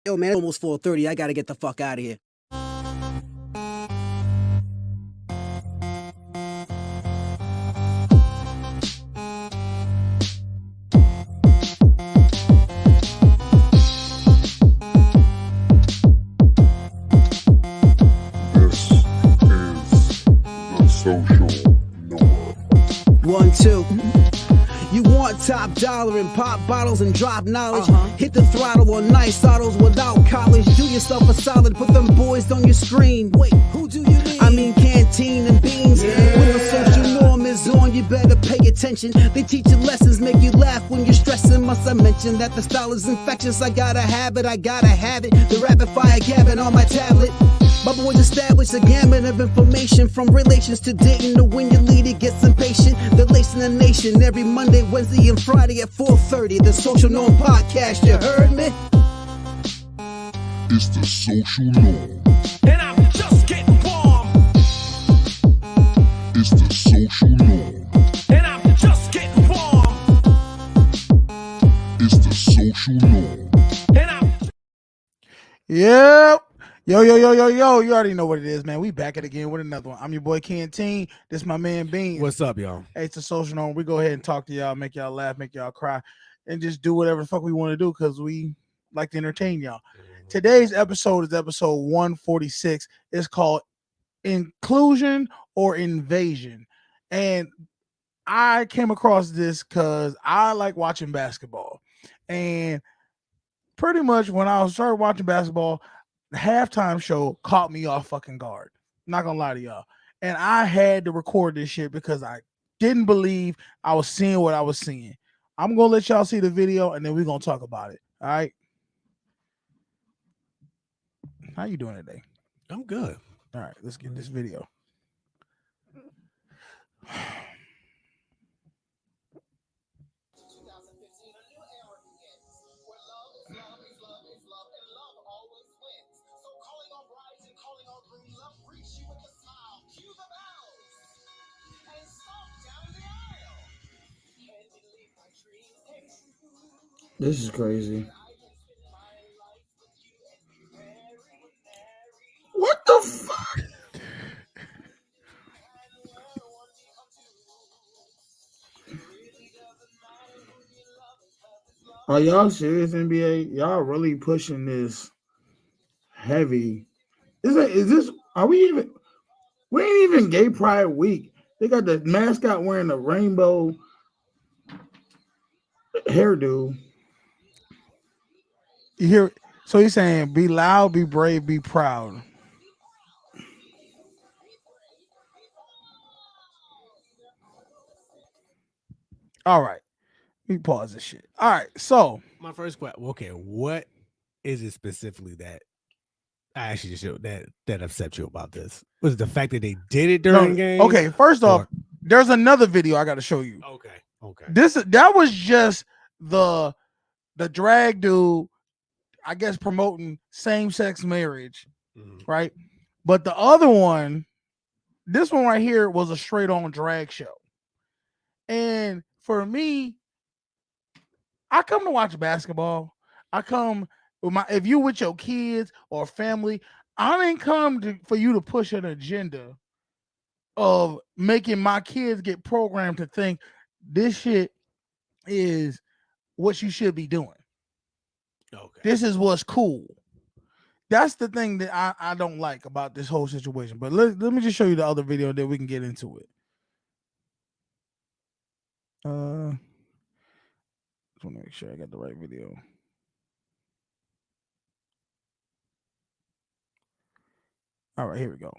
Yo, man, almost 4:30. I gotta get the fuck out of here. This is the social norm. 1, 2. You want top dollar and pop bottles and drop knowledge. Hit the throttle on nice autos without college. Do yourself a solid, put them boys on your screen. Wait, who do you mean? I mean canteen and beans. When the social norm is on, you better pay attention. They teach you lessons, make you laugh when you're stressing. Must I mention that the style is infectious? I gotta have it, I gotta have it. The rapid fire gabbing on my tablet. My boys established a gamut of information, from relations to dating to when your leader gets impatient. They're lacing the nation every Monday, Wednesday, and Friday at 4:30. The Social Norm Podcast, you heard me? It's the social norm. And I'm just getting warm. It's the social norm. And I'm just getting warm. It's the social norm. And I'm Yep. Yo. You already know what it is, man. We back at it again with another one. I'm your boy Canteen. This my man Bean. What's up, y'all? Hey, it's a social norm. We go ahead and talk to y'all, make y'all laugh, make y'all cry, and just do whatever the fuck we want to do because we like to entertain y'all. Today's episode is episode 146. It's called Inclusion or Invasion. And I came across this because I like watching basketball. And pretty much when I started watching basketball, the halftime show caught me off fucking guard. Not gonna lie to y'all. And I had to record this shit because I didn't believe I was seeing what I was seeing. I'm gonna let y'all see the video and then we're gonna talk about it. All right. How you doing today? I'm good. All right, let's get this video. This is crazy. What the fuck? Are y'all serious, NBA? Y'all really pushing this heavy? Is this? Are we even? We ain't even Gay Pride Week. They got the mascot wearing a rainbow hairdo. You hear? So he's saying, "Be loud, be brave, be proud." All right, let me pause this shit. All right, so My first question. Okay, what is it specifically that I actually just showed that upset you about this? Was it the fact that they did it during the game? okay. First off, Or- there's another video I got to show you. Okay. That was just the drag dude, I guess, promoting same-sex marriage, right? But the other one, this one right here, was a straight-on drag show. And for me, I come to watch basketball. I come with if you with your kids or family, I didn't come for you to push an agenda of making my kids get programmed to think this shit is what you should be doing. Okay. This is what's cool. That's the thing that I don't like about this whole situation. But let me just show you the other video that we can get into it. Just want to make sure I got the right video. All right, here we go.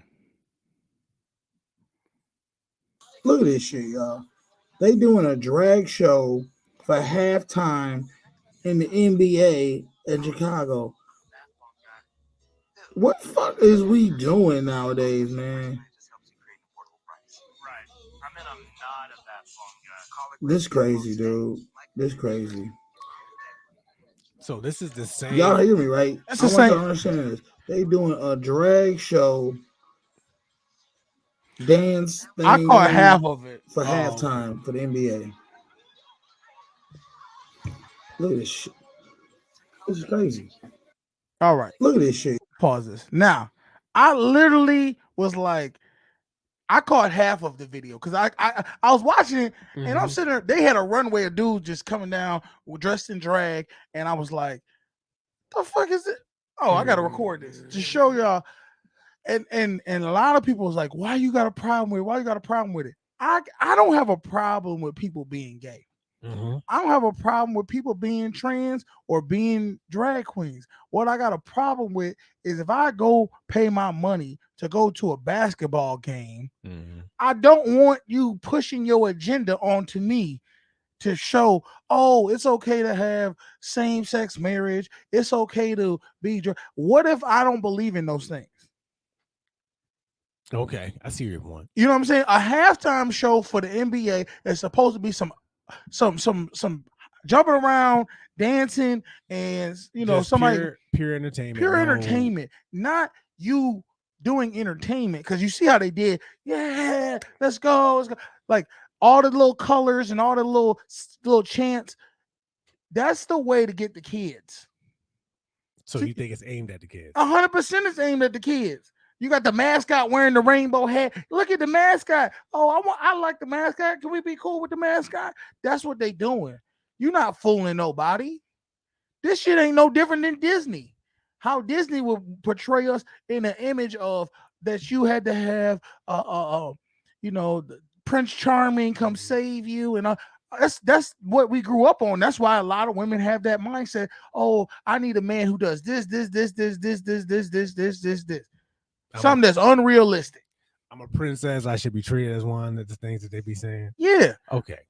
Look at this shit, y'all. They doing a drag show for halftime in the NBA in Chicago. What the fuck is we doing nowadays, man? This crazy, dude. This crazy. So this is the same. Y'all hear me, right? That's I the want same. y'all to understand this. They doing a drag show dance thing. I caught half of it for halftime for the NBA. Look at this shit. This is crazy. All right, Look at this shit. pause this. Now, I literally was like, I caught half of the video because I was watching it and I'm Mhm. sitting there. They had a runway of dudes just coming down dressed in drag, and I was like, "The fuck is it?" Oh, I gotta record this to show y'all. And a lot of people was like, "Why you got a problem with it? Why you got a problem with it?" I don't have a problem with people being gay. Mhm. I don't have a problem with people being trans or being drag queens. What I got a problem with is if I go pay my money to go to a basketball game, Mhm. I don't want you pushing your agenda onto me to show, oh, it's okay to have same-sex marriage. It's okay to be. What if I don't believe in those things? Okay, I see your point. You know what I'm saying? A halftime show for the NBA is supposed to be some jumping around, dancing, and Just somebody pure entertainment. pure No, entertainment, not you doing entertainment. Because you see how they did, yeah, let's go, like all the little colors and all the little chants. That's the way to get the kids. so you think it's aimed at the kids? 100% is aimed at the kids. You got the mascot wearing the rainbow hat. Look at the mascot. Oh, I like the mascot. Can we be cool with the mascot? That's what they doing. You're not fooling nobody. This shit ain't no different than Disney. How Disney would portray us in an image of that you had to have the Prince Charming come save you, and that's what we grew up on. That's why a lot of women have that mindset. Oh, I need a man who does this. Something that's unrealistic. I'm a princess. I should be treated as one. That's the things that they be saying. Yeah. Okay,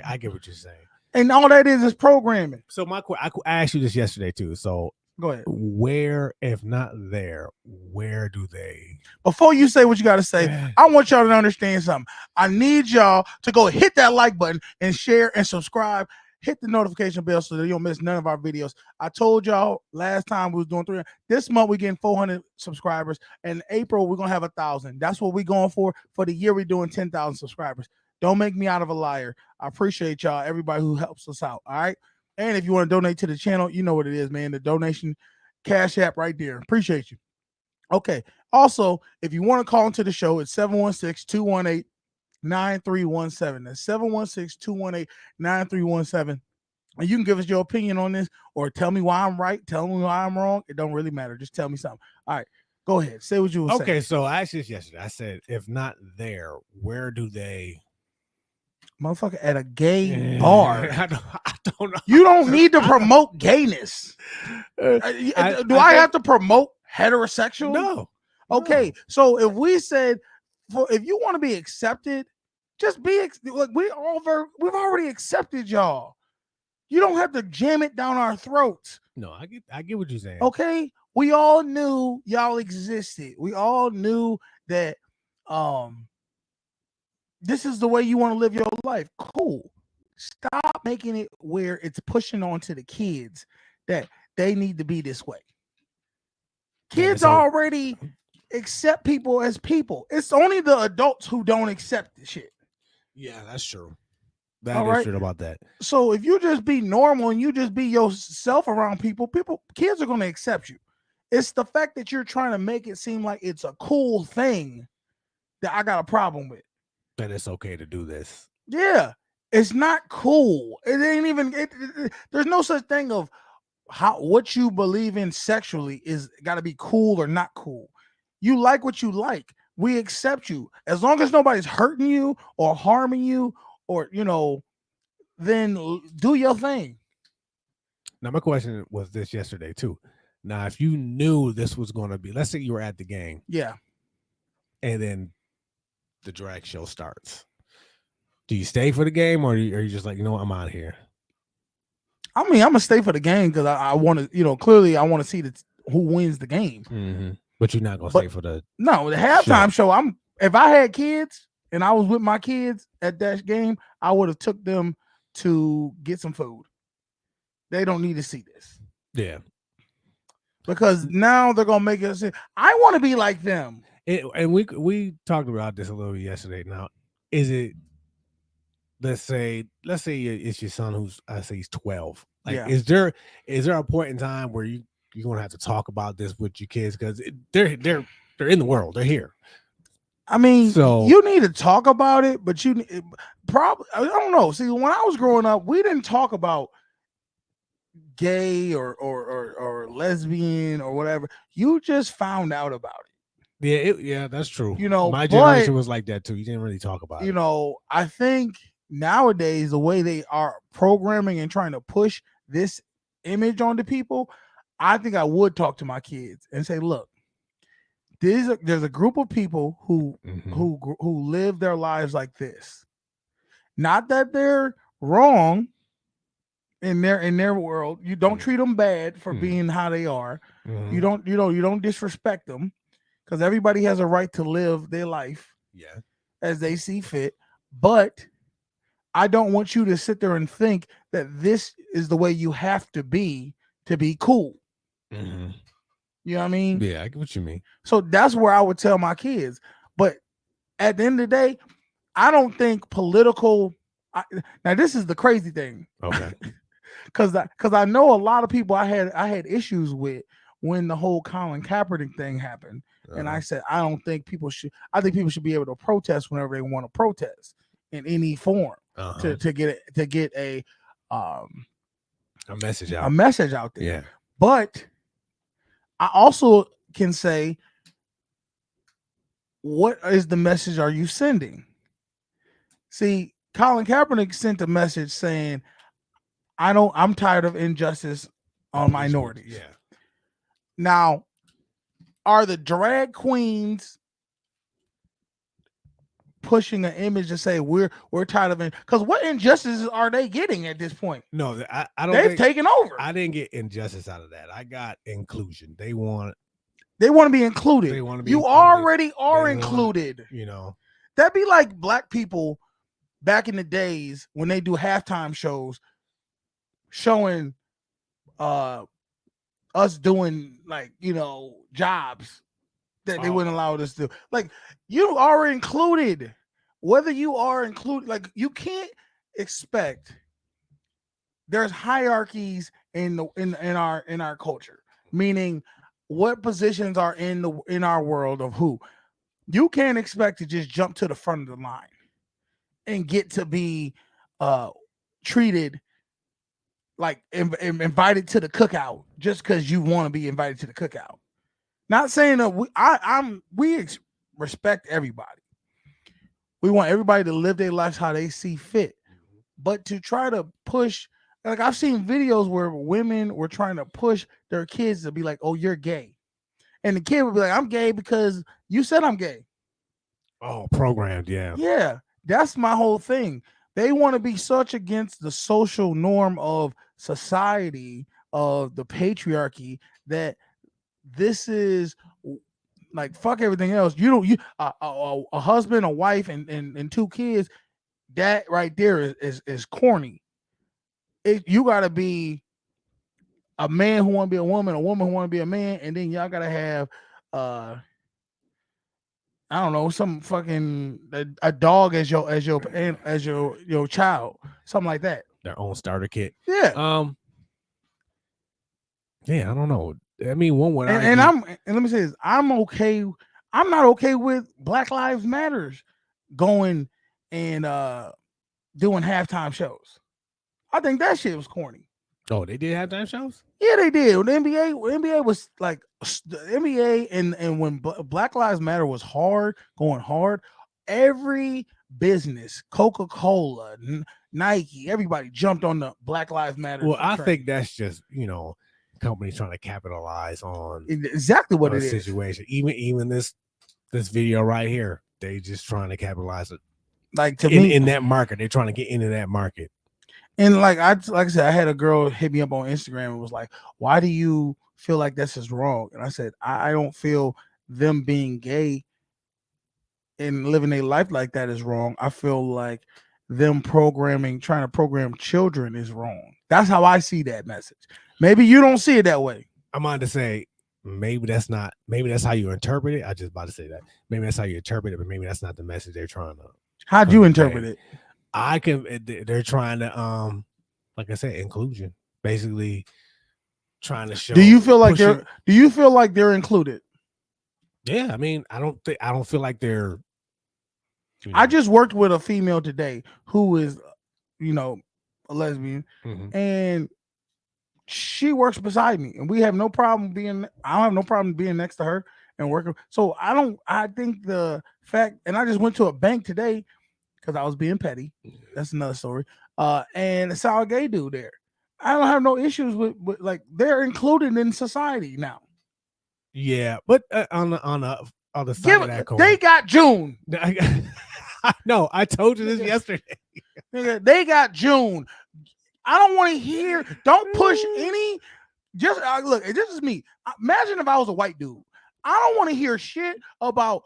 I get what you're saying. And all that is programming. So I asked you this yesterday too. So go ahead. Where, if not there, where do they? Before you say what you got to say, I want y'all to understand something. I need y'all to go hit that like button and share and subscribe. Hit the notification bell so that you don't miss none of our videos. I told y'all last time we was doing 300. This month we're getting 400 subscribers. And in April, we're going to have 1,000. That's what we're going for. For the year, we're doing 10,000 subscribers. Don't make me out of a liar. I appreciate y'all, everybody who helps us out. All right. And if you want to donate to the channel, you know what it is, man. The donation cash app right there. Appreciate you. Okay. Also, if you want to call into the show, it's 716-218-9317. That's 716-218-9317. And you can give us your opinion on this or tell me why I'm right, tell me why I'm wrong. It don't really matter. Just tell me something. All right. Go ahead. Say what you were saying. Okay, so I asked this yesterday. I said, if not there, where do they? Motherfucker, at a gay bar. I don't know. You don't need to promote gayness. Do I have to promote heterosexual? No. Okay, so if we said, if you want to be accepted, just be. Like we've already accepted y'all. You don't have to jam it down our throats. No, I get what you're saying. Okay, we all knew y'all existed. We all knew that this is the way you want to live your life. Cool. Stop making it where it's pushing on to the kids that they need to be this way. Kids already accept people as people. It's only the adults who don't accept the shit. Yeah, that's true. That is true about that. So if you just be normal and you just be yourself around people, kids are going to accept you. It's the fact that you're trying to make it seem like it's a cool thing that I got a problem with. That it's okay to do this. Yeah, it's not cool. It ain't even. There's no such thing of what you believe in sexually is got to be cool or not cool. You like what you like. We accept you as long as nobody's hurting you or harming you or then do your thing. Now my question was this yesterday too. Now if you knew this was going to be, let's say you were at the game, yeah, and then the drag show starts. Do you stay for the game or are you just like, I'm out of here? I mean, I'm gonna stay for the game because I want to, clearly I want to see who wins the game. Mm-hmm. But you're not gonna stay for the halftime show. If I had kids and I was with my kids at that game, I would have took them to get some food. They don't need to see this. Yeah. Because now they're gonna make us say, I want to be like them. And we talked about this a little bit yesterday. Now, is it? Let's say it's your son who's, I say he's 12. Like, is there a point in time where you you're gonna have to talk about this with your kids because they're in the world. They're here. I mean, So- you need to talk about it, but you probably I don't know. See, when I was growing up, we didn't talk about gay or lesbian or whatever. You just found out about it. Yeah, that's true. You know, my but- generation was like that too. You didn't really talk about You it. know, I think nowadays the way they are programming and trying to push this image onto people, I think I would talk to my kids and say, look, there's a group of people who Mhm. who live their lives like this. Not that they're wrong in their world. You don't treat them bad for Mhm. being how they are. Mhm. You don't disrespect them, because everybody has a right to live their life Yeah. as they see fit. But I don't want you to sit there and think that this is the way you have to be cool. Mhm. You know what I mean? Yeah, I get what you mean. So that's where I would tell my kids. But at the end of the day, I don't think political. Now this is the crazy thing, Okay. because I know a lot of people I had issues with when the whole Colin Kaepernick thing happened, and I said I don't think people should. I think people should be able to protest whenever they want to protest in any form to get a message out. a message out there. Yeah. But I also can say, what is the message are you sending? See, Colin Kaepernick sent a message saying, I'm tired of injustice on minorities. Yeah. Now, are the drag queens pushing an image to say we're tired of it? Because what injustices are they getting at this point? No, I don't. They've taken over. I didn't get injustice out of that. I got inclusion. They want They want to be included. They want to be You included. already are They want- included. you know. That'd be like black people back in the days when they do halftime shows showing us doing, like, jobs that they wouldn't allow us to do. Like, you are included. Whether you are included, like, you can't expect. There's hierarchies in our culture, meaning what positions are in our world of who. You can't expect to just jump to the front of the line and get to be treated like invited to the cookout just because you want to be invited to the cookout. Not saying that we respect everybody. We want everybody to live their lives how they see fit. But to try to push, like, I've seen videos where women were trying to push their kids to be like, oh, you're gay. And the kid would be like, I'm gay because you said I'm gay. Oh, programmed, yeah. Yeah, that's my whole thing. They want to be such against the social norm of society, of the patriarchy, that this is like, fuck everything else. A husband, a wife, and two kids, that right there is corny. You gotta be a man who want to be a woman who want to be a man, and then y'all gotta have I don't know, some fucking a dog as your child, something like that. Their own starter kit. Yeah. Yeah, I don't know. I mean, one would And argue- let me say this, I'm not okay with Black Lives Matters going and doing halftime shows. I think that shit was corny. Oh, they did halftime shows? Yeah, they did. The NBA was like the NBA, and when Black Lives Matter was going hard, every business, Coca-Cola, Nike, everybody jumped on the Black Lives Matter. Well, I train. think that's just, companies trying to capitalize on exactly what on it a is. situation. Even this video right here, they just trying to capitalize it. Like, to me, in that market, they're trying to get into that market. And like I said, I had a girl hit me up on Instagram and was like, why do you feel like this is wrong? And I said, I don't feel them being gay and living a life like that is wrong. I feel like them trying to program children is wrong. That's how I see that message. Maybe you don't see it that way. I'm on to say, maybe that's how you interpret it. I just about to say that. Maybe that's how you interpret it, but maybe that's not the message they're trying to. How'd you interpret it? They're trying to, like I said, inclusion. Basically, trying to show. Do you feel like pushing- they're included? Yeah, I mean, I don't feel like they're. I just worked with a female today who is, a lesbian, and she works beside me, and we have no problem being. I don't have no problem being next to her and working. So I think the fact, and I just went to a bank today because I was being petty. That's another story. And I saw a gay dude there. I don't have no issues with like they're included in society now. Yeah, but on the other side of that coin, they got June. No, I told you this yesterday. They got June. I don't want to hear. Don't push any. Just look. This is me. Imagine if I was a white dude. I don't want to hear shit about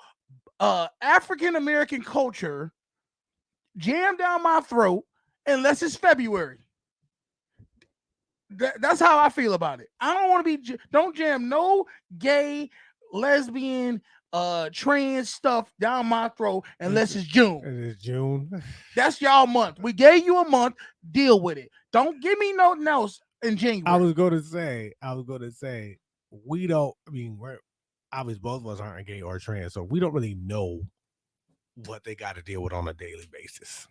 African American culture jammed down my throat unless it's February. That's how I feel about it. I don't want to be. Don't jam no gay, lesbian, trans stuff down my throat unless it's June. It's June. That's y'all month. We gave you a month. Deal with it. Don't give me nothing else in January. I was going to say, we don't. I mean, we're obviously both of us aren't gay or trans, so we don't really know what they got to deal with on a daily basis.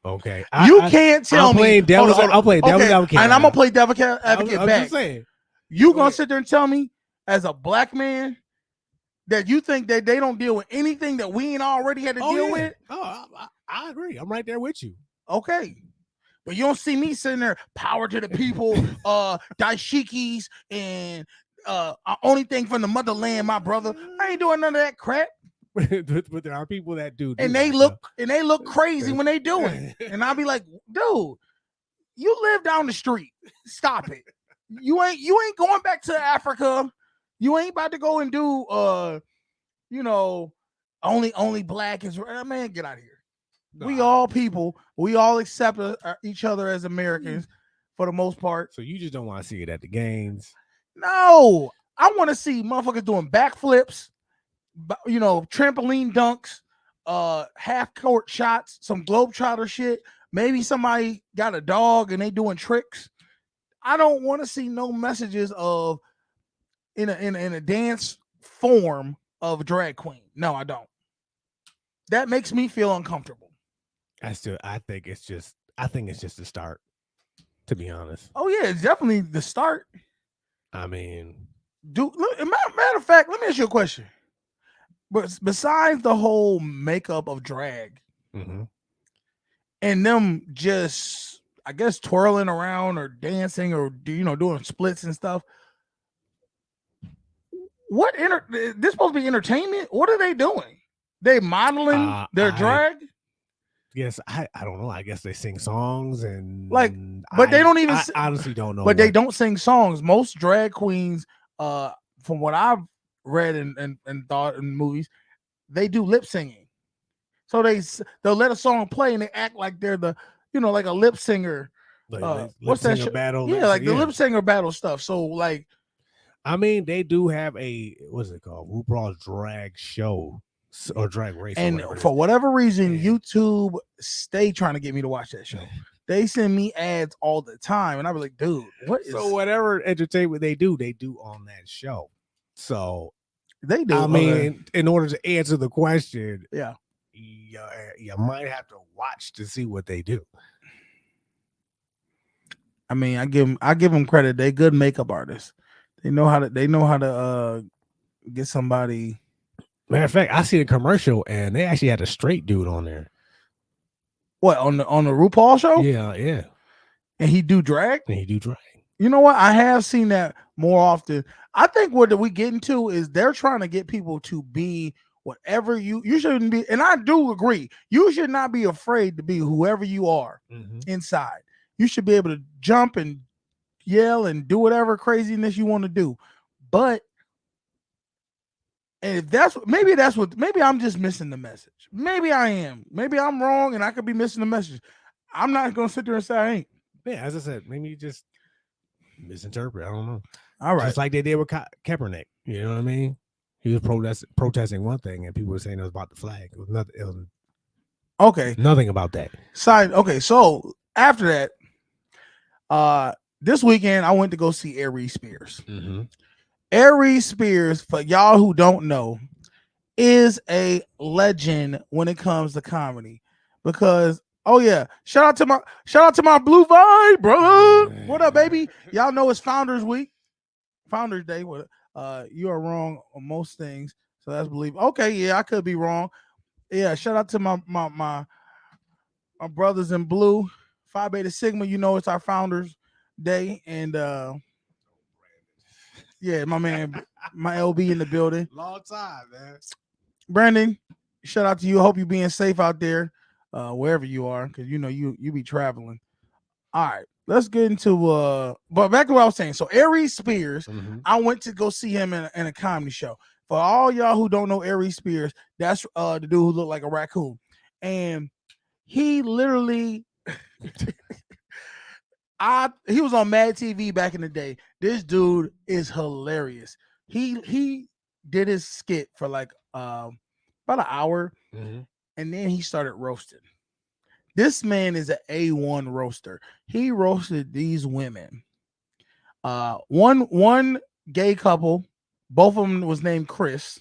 Okay, you can't tell me. I'll play devil's advocate, and I'm gonna play devil's advocate I'm back. just saying, you gonna sit there and tell me, as a black man, that you think that they don't deal with anything that we ain't already had to deal with? Oh, I agree. I'm right there with you. Okay. But you don't see me sitting there, power to the people, daishikis, and only thing from the motherland, my brother. I ain't doing none of that crap. But there are people that do and they look crazy when they do it. And I'll be like, dude, you live down the street. Stop it. You ain't going back to Africa. You ain't about to go and do only black is man, get out of here. No, we all people. We all accept each other as Americans for the most part. So you just don't want to see it at the games? No, I want to see motherfuckers doing backflips, trampoline dunks, half court shots, some globetrotter shit. Maybe somebody got a dog and they doing tricks. I don't want to see no messages of in a dance form of drag queen. No, I don't. That makes me feel uncomfortable. I think it's just the start, to be honest. Oh yeah, it's definitely the start. I mean, matter of fact, let me ask you a question. But besides the whole makeup of drag, and them just, I guess, twirling around or dancing or doing splits and stuff, this supposed to be entertainment? What are they doing? They modeling their drag? Yes, I don't know. I guess they sing songs and but they don't even. I honestly don't know. But they don't sing songs. Most drag queens, from what I've read and thought in movies, they do lip singing. So they'll let a song play and they act like they're the like a lip singer. What's that shit? Battle? Yeah, the lip singer battle stuff. So I mean, they do have what's it called? RuPaul's drag show or drag race. And for whatever reason, YouTube stay trying to get me to watch that show. They send me ads all the time, and I be like, dude, what is? So whatever entertainment they do on that show. So they do. I mean, in order to answer the question, you might have to watch to see what they do. I mean, I give them credit. They good makeup artists. They know how to get somebody. Matter of fact, I see a commercial and they actually had a straight dude on there. What, on the RuPaul show? Yeah. And he do drag? You know what? I have seen that more often. I think what we get into is they're trying to get people to be whatever you shouldn't be. And I do agree. You should not be afraid to be whoever you are inside. You should be able to jump and yell and do whatever craziness you want to do. But and maybe I'm just missing the message. Maybe I am. Maybe I'm wrong and I could be missing the message. I'm not going to sit there and say I ain't. Yeah, as I said, maybe you just misinterpret. I don't know. All right. Just like they did with Kaepernick. You know what I mean? He was protesting one thing and people were saying it was about the flag. It was nothing. Okay. Nothing about that. Okay. So after that, this weekend I went to go see Aries Spears. Mm-hmm. Aries Spears, for y'all who don't know, is a legend when it comes to comedy. Because shout out to my Blue Vibe, brother. What up, baby? Y'all know it's Founders Week, Founders Day. What? You are wrong on most things, so that's believe. Okay, yeah, I could be wrong. Yeah, shout out to my brothers in blue, Phi Beta Sigma. You know it's our Founders Day, and yeah, my man, my LB in the building. Long time, man. Brandon, shout out to you. I hope you're being safe out there, wherever you are, because you know you be traveling. All right, let's get into but back to what I was saying. So Aries Spears, Mm-hmm. I went to go see him in a comedy show. For all y'all who don't know Aries Spears, that's the dude who looked like a raccoon, and he literally he was on Mad TV back in the day. This dude is hilarious. He did his skit for like about an hour, Mm-hmm. and then he started roasting. This man is an A1 roaster. He roasted these women. One gay couple, both of them was named Chris.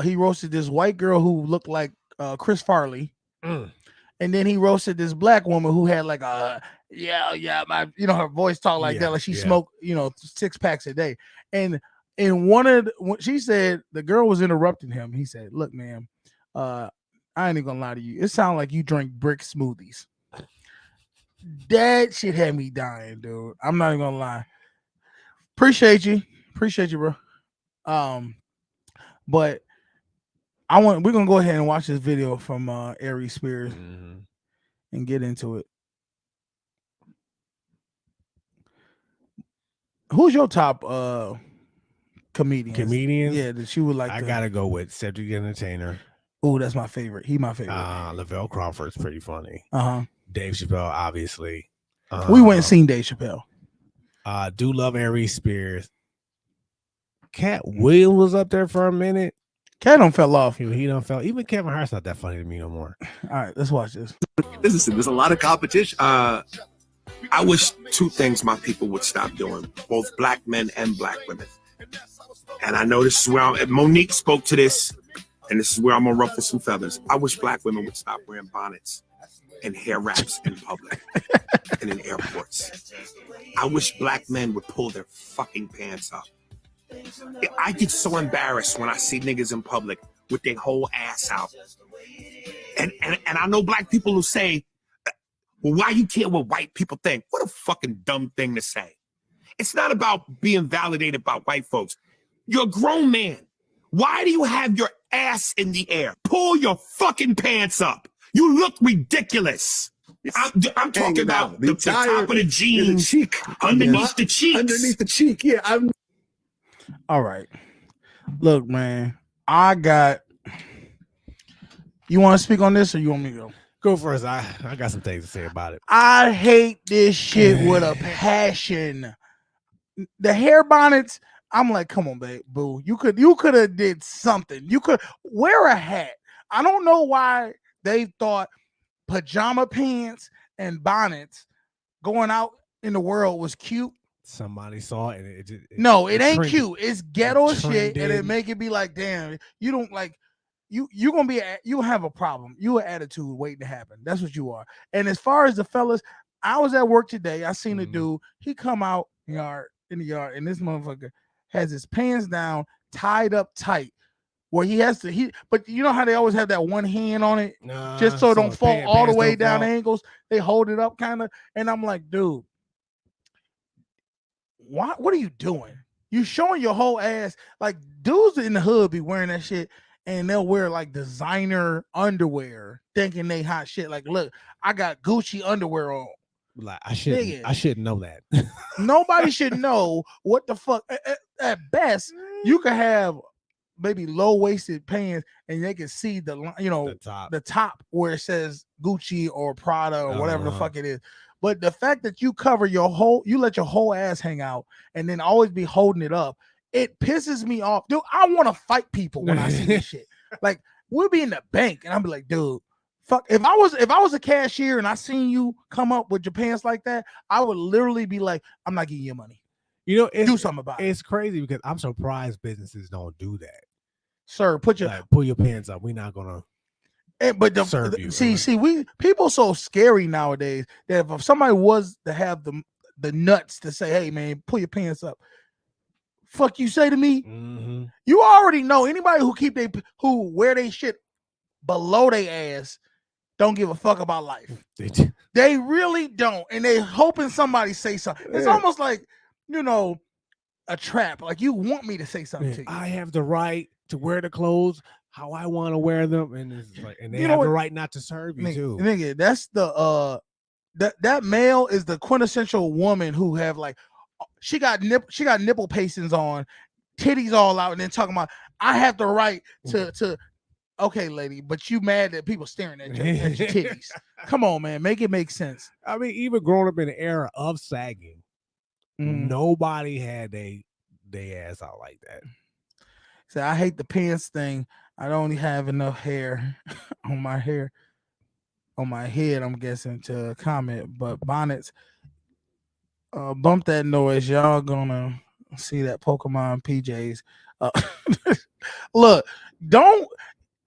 He roasted this white girl who looked like Chris Farley. Mm. And then he roasted this black woman who had like a my her voice talked like that, like she smoked 6 packs a day. And in when she said the girl was interrupting him, he said, "Look, ma'am, I ain't even gonna lie to you. It sounds like you drink brick smoothies." That shit had me dying, dude. I'm not even gonna lie. Appreciate you, bro. But we're gonna go ahead and watch this video from Aries Spears and get into it. Who's your top Comedians? Yeah, that you would like. I gotta go with Cedric the Entertainer. Oh, that's my favorite. He my favorite. Lavelle Crawford's pretty funny. Dave Chappelle, obviously. We went and seen Dave Chappelle. Do love Aries Spears. Cat Williams was up there for a minute. Cat don't fell off. He don't fell. Even Kevin Hart's not that funny to me no more. All right, let's watch this. Listen, there's a lot of competition. I wish 2 things my people would stop doing, both black men and black women. And I know this is where Monique spoke to this, and this is where I'm gonna ruffle some feathers. I wish black women would stop wearing bonnets and hair wraps in public and in airports. I wish black men would pull their fucking pants up. I get so embarrassed when I see niggas in public with their whole ass out. And I know black people who say, well, why you care what white people think? What a fucking dumb thing to say. It's not about being validated by white folks. You're a grown man. Why do you have your ass in the air? Pull your fucking pants up. You look ridiculous. I'm talking about the top of the jeans, the cheek, underneath the cheeks. Underneath the cheek, yeah. All right. Look, man, you want to speak on this or you want me to go? Go first. I got some things to say about it. I hate this shit with a passion. The hair bonnets, I'm like, come on, babe, boo. You could have did something. You could wear a hat. I don't know why they thought pajama pants and bonnets going out in the world was cute. Somebody saw it. It ain't cute. It's ghetto shit, and it make it be like, damn, you don't like. You gonna be you have a problem. You an attitude waiting to happen. That's what you are. And as far as the fellas, I was at work today. I seen a dude. He come out in the yard, and this motherfucker has his pants down, tied up tight, where he has to. But you know how they always have that one hand on it, just so it don't fall all the way down the ankles. They hold it up kind of, and I'm like, dude, what are you doing? You showing your whole ass. Like dudes in the hood be wearing that shit. And they'll wear like designer underwear, thinking they hot shit. Like, look, I got Gucci underwear on. Like I shouldn't know that. Nobody should know what the fuck. At best, you could have maybe low waisted pants, and they can see the top where it says Gucci or Prada or whatever the fuck it is. But the fact that you cover you let your whole ass hang out, and then always be holding it up. It pisses me off. Dude, I want to fight people when I see this shit. Like, we'll be in the bank, and I'll be like, dude, Fuck, if I was a cashier and I seen you come up with your pants like that, I would literally be like, I'm not giving you money. You know, Do something about it. It's crazy because I'm surprised businesses don't do that. Sir, put your Like, pull your pants up. We're not gonna but serve you. see, we people so scary nowadays that if somebody was to have the nuts to say, hey man, pull your pants up. Fuck you say to me, Mm-hmm. you already know anybody who wear they shit below their ass don't give a fuck about life. They really don't, and they hoping somebody say something. It's almost like, you know, a trap. Like you want me to say something to you. I have the right to wear the clothes how I want to wear them, and it's like, and they You have know the what? right not to serve you too. Nigga, that's the that male is the quintessential woman who have like she got nipple pastings on, titties all out, and then talking about I have the right to. Okay, lady, but you mad that people staring at your titties? Come on, man, make it make sense. I mean, even growing up in the era of sagging, nobody had they ass out like that. So I hate the pants thing. I don't have enough hair on my head. I'm guessing to comment, but bonnets. Bump that noise. Y'all gonna see that Pokemon PJs. Look,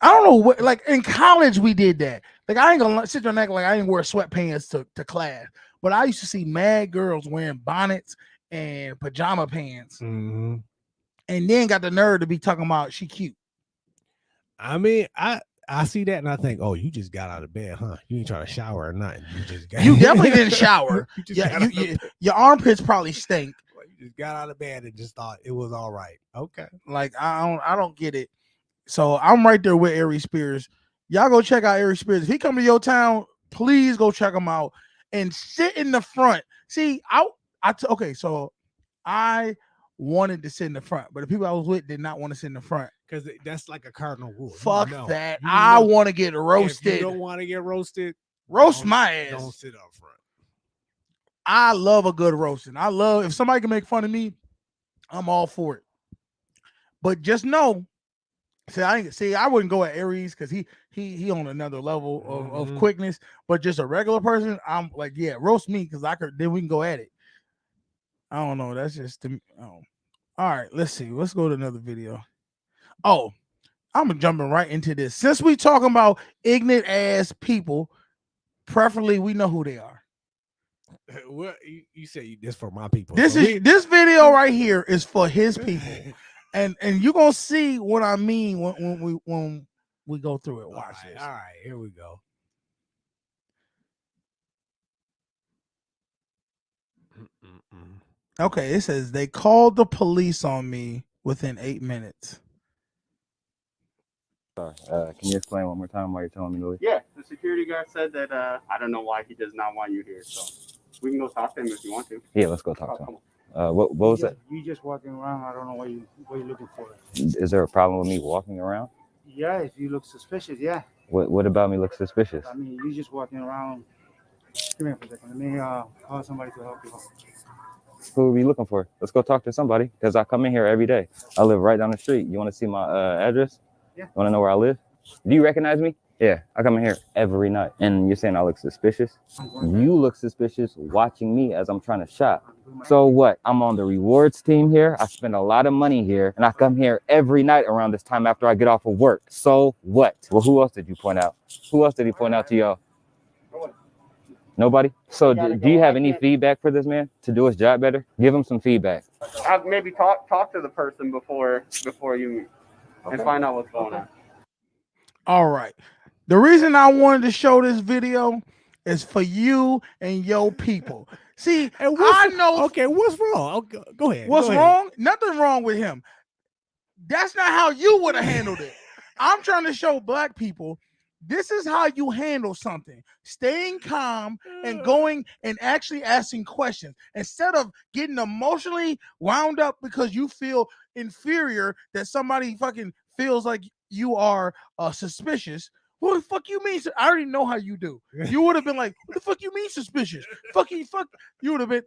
I don't know what, like in college we did that. Like I ain't gonna sit there and act like I didn't wear sweatpants to class, but I used to see mad girls wearing bonnets and pajama pants, and then got the nerve to be talking about she cute. I mean, I see that and I think, oh, you just got out of bed, huh? You ain't trying to shower or nothing. You definitely didn't shower. Your armpits probably stink. You just got out of bed and just thought it was all right. Okay. Like I don't get it. So I'm right there with Ari Spears. Y'all go check out Ari Spears. If he come to your town, please go check him out and sit in the front. See, okay, so I wanted to sit in the front, but the people I was with did not want to sit in the front. Because that's like a cardinal rule. Fuck that. I want to get roasted. If you don't want to get roasted, roast my ass. Don't sit up front. I love a good roasting. I love if somebody can make fun of me, I'm all for it. But just know, I wouldn't go at Aries because he on another level of quickness. But just a regular person, I'm like, yeah, roast me because then we can go at it. I don't know. That's just all right. Let's see. Let's go to another video. Oh, I'm jumping right into this. Since we talking about ignorant ass people, preferably we know who they are. What you say this for my people? This video right here is for his people. And you're gonna see what I mean when we go through it. Watch this. All right, here we go. Okay, it says they called the police on me within 8 minutes. Can you explain one more time why you're telling me to leave? Yeah, the security guard said that I don't know why he does not want you here, so we can go talk to him if you want to. Yeah, let's go talk to him. What was that? You just walking around. I don't know what you're looking for. Is there a problem with me walking around? Yeah, if you look suspicious, yeah. What about me looks suspicious? I mean, you just walking around. Come here for a second. Let me call somebody to help you. Who are we looking for? Let's go talk to somebody because I come in here every day. I live right down the street. You want to see my address? Yeah. You want to know where I live? Do you recognize me? Yeah, I come in here every night. And you're saying I look suspicious? You look suspicious watching me as I'm trying to shop. So what? I'm on the rewards team here. I spend a lot of money here. And I come here every night around this time after I get off of work. So what? Well, who else did you point out? Who else did he point out to y'all? Nobody? So do you have any feedback for this man to do his job better? Give him some feedback. Maybe talk to the person before you meet and find out what's going on. All right. The reason I wanted to show this video is for you and your people. See, and I know. Okay, what's wrong? Go ahead. What's wrong? Nothing wrong with him. That's not how you would have handled it. I'm trying to show black people this is how you handle something. Staying calm and going and actually asking questions instead of getting emotionally wound up because you feel inferior that somebody fucking feels like you are suspicious. What the fuck you mean? I already know how you do. You would have been like, what the fuck you mean suspicious? Fuck. You would have been,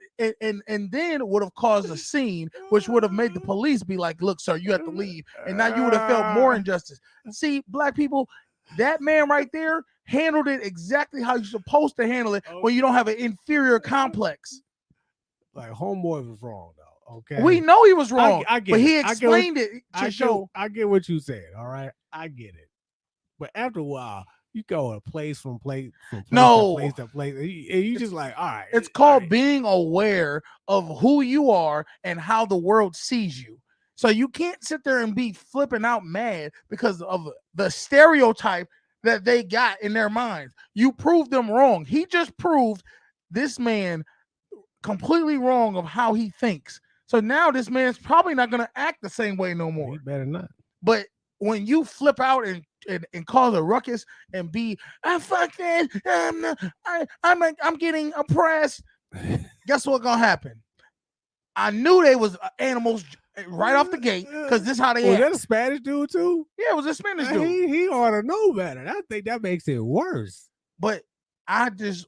and then would have caused a scene, which would have made the police be like, look, sir, you have to leave. And now you would have felt more injustice. See, black people, That man right there handled it exactly how you're supposed to handle it when you don't have an inferior complex. Like homeboy was wrong though. Okay, We know he was wrong, I get but he it. explained it to show. I get what you said. All right, I get it. But after a while, you go to place to place to place, and you just like, all right. It's called being aware of who you are and how the world sees you. So you can't sit there and be flipping out mad because of the stereotype that they got in their minds. You proved them wrong. He just proved this man completely wrong of how he thinks. So now this man's probably not going to act the same way no more. He better not. But when you flip out and cause a ruckus and be, fuck that, I'm getting oppressed, guess what's gonna happen? I knew they was animals right off the gate because this is how they was act. that a Spanish dude too? Yeah, it was a Spanish dude. He ought to know better. I think that makes it worse. But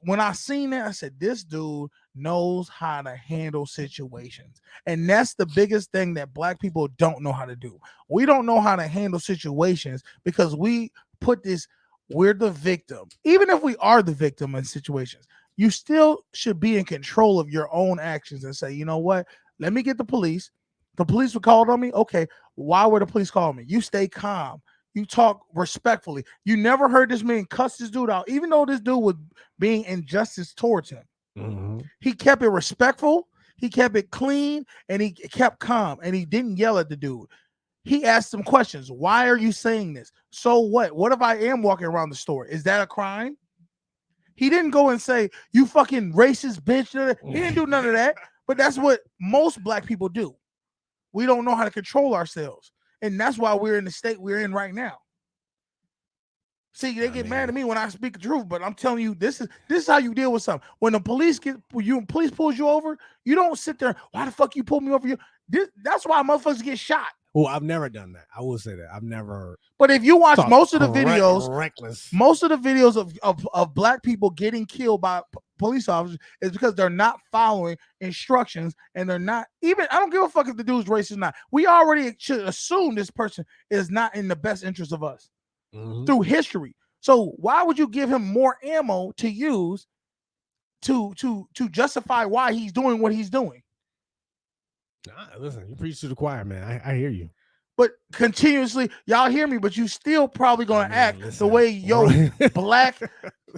when I seen that, I said, this dude knows how to handle situations. And that's the biggest thing that black people don't know how to do. We don't know how to handle situations because we put this, we're the victim. Even if we are the victim in situations, you still should be in control of your own actions and say, you know what? Let me get the police. The police were called on me. Okay, why were the police calling me? You stay calm. You talk respectfully. You never heard this man cuss this dude out, even though this dude was being injustice towards him. Mm-hmm. He kept it respectful. He kept it clean, and he kept calm, and he didn't yell at the dude. He asked him questions. Why are you saying this? So what? What if I am walking around the store? Is that a crime? He didn't go and say, you fucking racist bitch. He didn't do none of that. But that's what most black people do. We don't know how to control ourselves. And that's why we're in the state we're in right now. See, they get mad at me when I speak the truth, but I'm telling you, this is how you deal with something. When the police police pulls you over, you don't sit there. Why the fuck you pull me over? That's why motherfuckers get shot. Well, I've never done that. I will say that I've never. But if you watch most of the videos, reckless. Most of the videos of black people getting killed by police officers is because they're not following instructions, and they're not even. I don't give a fuck if the dude's racist or not. We already should assume this person is not in the best interest of us through history. So why would you give him more ammo to use to justify why he's doing what he's doing? Nah, listen, you preach to the choir, man. I hear you. But continuously, y'all hear me, but you still probably gonna act the way your black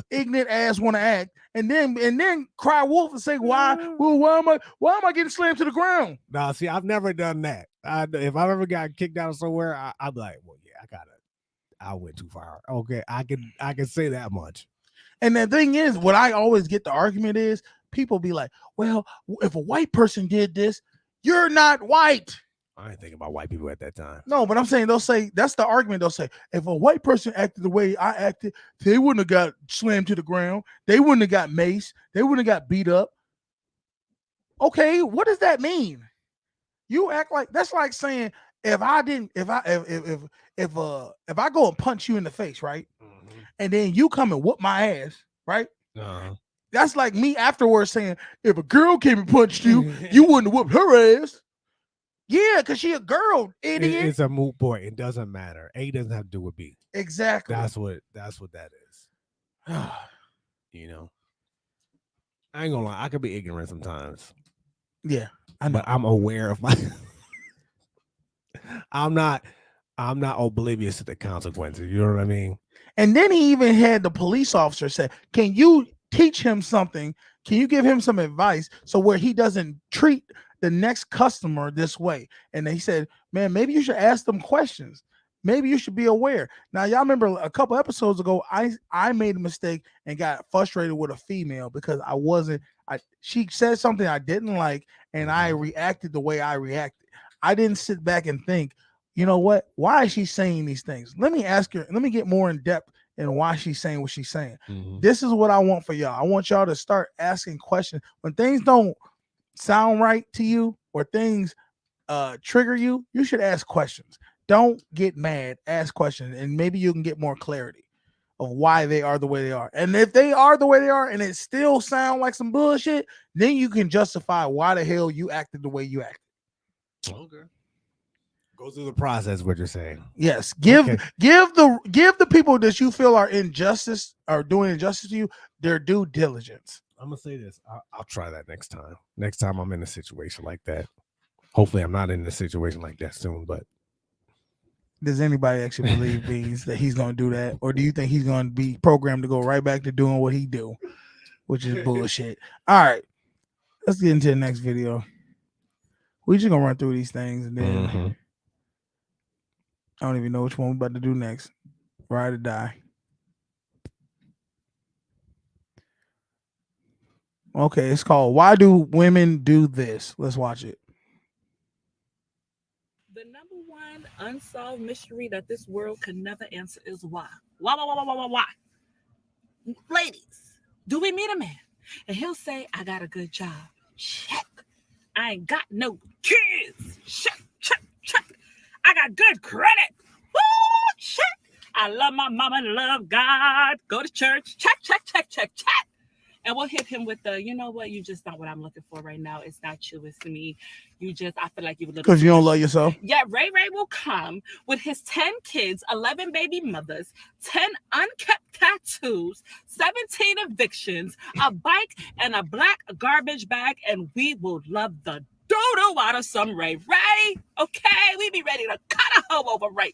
ignorant ass want to act, and then cry wolf and say, why am I getting slammed to the ground? Nah, see, I've never done that. If I've ever got kicked out of somewhere, I'd be like, well, yeah, I went too far. Okay, I can say that much. And the thing is, what I always get the argument is, people be like, well, if a white person did this, you're not white. I ain't thinking about white people at that time. No, but I'm saying they'll say, that's the argument. They'll say, if a white person acted the way I acted, they wouldn't have got slammed to the ground. They wouldn't have got maced. They wouldn't have got beat up. Okay, what does that mean? You act like, that's like saying, if I go and punch you in the face, right? Mm-hmm. And then you come and whoop my ass, right? Uh-huh. That's like me afterwards saying, if a girl came and punched you, you wouldn't have whooped her ass. Yeah, because she a girl, idiot. It's a moot point. It doesn't matter. A doesn't have to do with B. Exactly. That's what that is. You know, I ain't gonna lie. I could be ignorant sometimes. Yeah, but I'm aware of my. I'm not oblivious to the consequences. You know what I mean? And then he even had the police officer say, "Can you teach him something? Can you give him some advice so where he doesn't treat the next customer this way?" And he said, man, maybe you should ask them questions. Maybe you should be aware. Now, y'all remember a couple episodes ago, I made a mistake and got frustrated with a female because she said something I didn't like, and I reacted the way I reacted. I didn't sit back and think, you know what? Why is she saying these things? Let me ask her. Let me get more in depth in why she's saying what she's saying. Mm-hmm. This is what I want for y'all. I want y'all to start asking questions. When things don't sound right to you or things trigger you, you should ask questions. Don't get mad. Ask questions, and maybe you can get more clarity of why they are the way they are. And if they are the way they are and it still sound like some bullshit, then you can justify why the hell you acted the way you acted. Okay. Go through the process. What you're saying? Yes. Give Okay. the people that you feel are injustice or doing injustice to you their due diligence. I'm gonna say this. I'll try that next time. Next time I'm in a situation like that. Hopefully, I'm not in a situation like that soon. But Does anybody actually believe Beans that he's going to do that, or do you think he's going to be programmed to go right back to doing what he do, which is bullshit? All right, let's get into the next video. We just gonna run through these things, and then I don't even know which one we're about to do next. Ride or die. Okay, it's called "Why Do Women Do This?" Let's watch it. The number one unsolved mystery that this world can never answer is why. Why? Ladies, do we meet a man and he'll say, I got a good job. Check. I ain't got no kids. Check. I got good credit. Woo, check. I love my mama and love God. Go to church. Check. And we'll hit him with the, you know what? You just not what I'm looking for right now. It's not you, it's me. I feel like you would look. Because you don't love yourself? Yeah, Ray will come with his 10 kids, 11 baby mothers, 10 unkept tattoos, 17 evictions, a bike, and a black garbage bag, and we will love the doo-doo out of some Ray. Okay? We be ready to cut a hoe over Ray.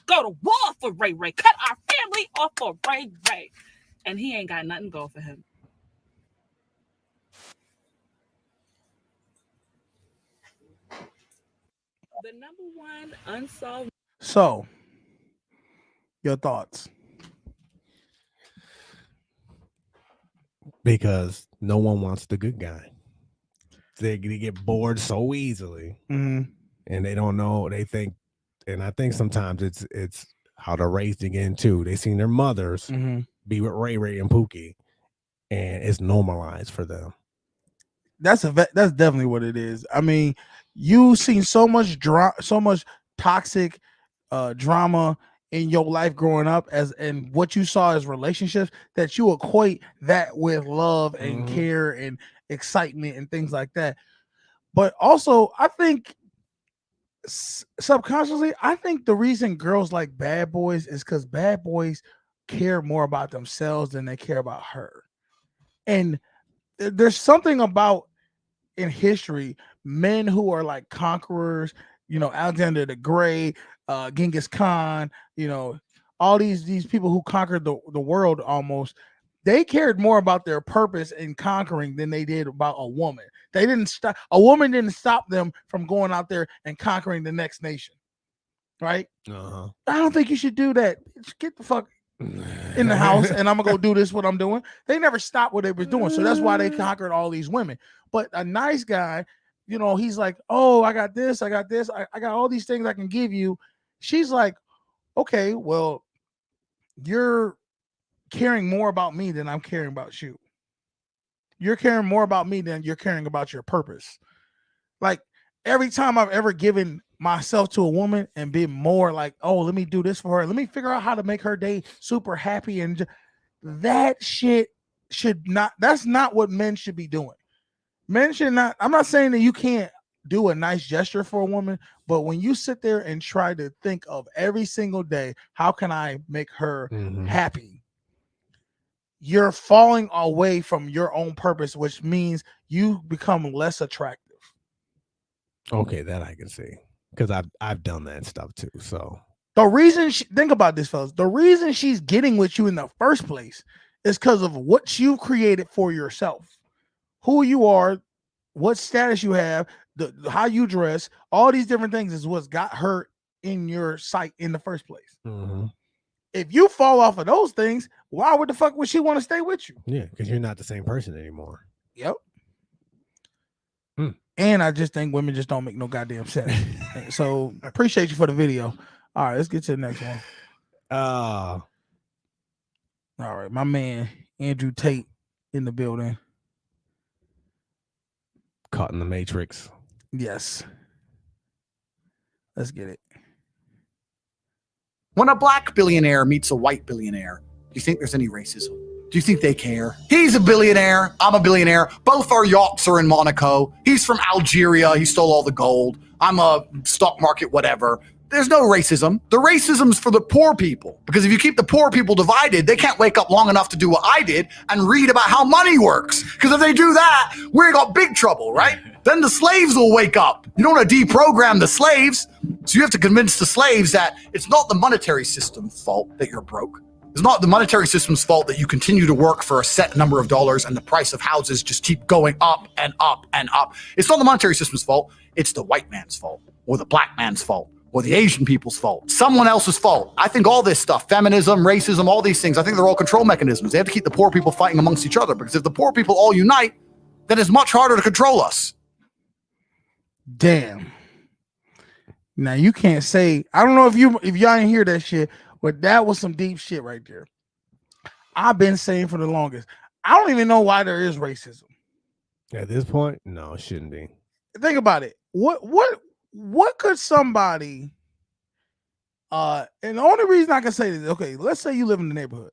Go to war for Ray. Cut our family off for Ray. And he ain't got nothing going for him. The number one unsolved. So, your thoughts? because no one wants the good guy. They get bored so easily, and they don't know. They think, and I think sometimes it's how they're raised again too. They seen their mothers be with Ray and Pookie, and it's normalized for them. That's definitely what it is. I mean, you seen so much toxic drama in your life growing up, and what you saw as relationships, that you equate that with love and care and excitement and things like that. But also, I think subconsciously, I think the reason girls like bad boys is because bad boys care more about themselves than they care about her. And there's something about, in history, men who are like conquerors, Alexander the Great, Genghis Khan, all these people who conquered the world almost, they cared more about their purpose in conquering than they did about a woman. A woman didn't stop them from going out there and conquering the next nation. Right? I don't think you should do that. Just get the fuck in the house and I'm gonna go do this, what I'm doing. They never stopped what they were doing. So that's why they conquered all these women. But a nice guy, he's like, oh, I got this, I got all these things I can give you. She's like, okay, well, you're caring more about me than I'm caring about you. You're caring more about me than you're caring about your purpose. Like, every time I've ever given myself to a woman and been more like, oh, let me do this for her, let me figure out how to make her day super happy, and that shit that's not what men should be doing. Men should not. I'm not saying that you can't do a nice gesture for a woman, but when you sit there and try to think of every single day, how can I make her happy, you're falling away from your own purpose, which means you become less attractive. Okay, that I can see, because I've done that stuff too. So the reason think about this, fellas, the reason she's getting with you in the first place is because of what you've created for yourself, who you are, what status you have, how you dress, all these different things is what's got her in your sight in the first place. If you fall off of those things, why would the fuck would she want to stay with you? Yeah, because you're not the same person anymore. Yep. And I just think women just don't make no goddamn sense. So appreciate you for the video. All right, let's get to the next one. All right, my man Andrew Tate in the building. Caught in the Matrix. Yes. Let's get it. When a black billionaire meets a white billionaire, do you think there's any racism? Do you think they care? He's a billionaire. I'm a billionaire. Both our yachts are in Monaco. He's from Algeria. He stole all the gold. I'm a stock market whatever. There's no racism. The racism's for the poor people. Because if you keep the poor people divided, they can't wake up long enough to do what I did and read about how money works. Because if they do that, we got big trouble, right? Then the slaves will wake up. You don't want to deprogram the slaves. So you have to convince the slaves that it's not the monetary system's fault that you're broke. It's not the monetary system's fault that you continue to work for a set number of dollars and the price of houses just keep going up and up and up. It's not the monetary system's fault. It's the white man's fault or the black man's fault or the Asian people's fault. Someone else's fault. I think all this stuff, feminism, racism, all these things, I think they're all control mechanisms. They have to keep the poor people fighting amongst each other because if the poor people all unite, then it's much harder to control us. Damn. Now you can't say, I don't know if y'all didn't hear that shit, but that was some deep shit right there. I've been saying for the longest, I don't even know why there is racism. At this point, no, it shouldn't be. Think about it. What could somebody and the only reason I can say this, okay, let's say you live in the neighborhood.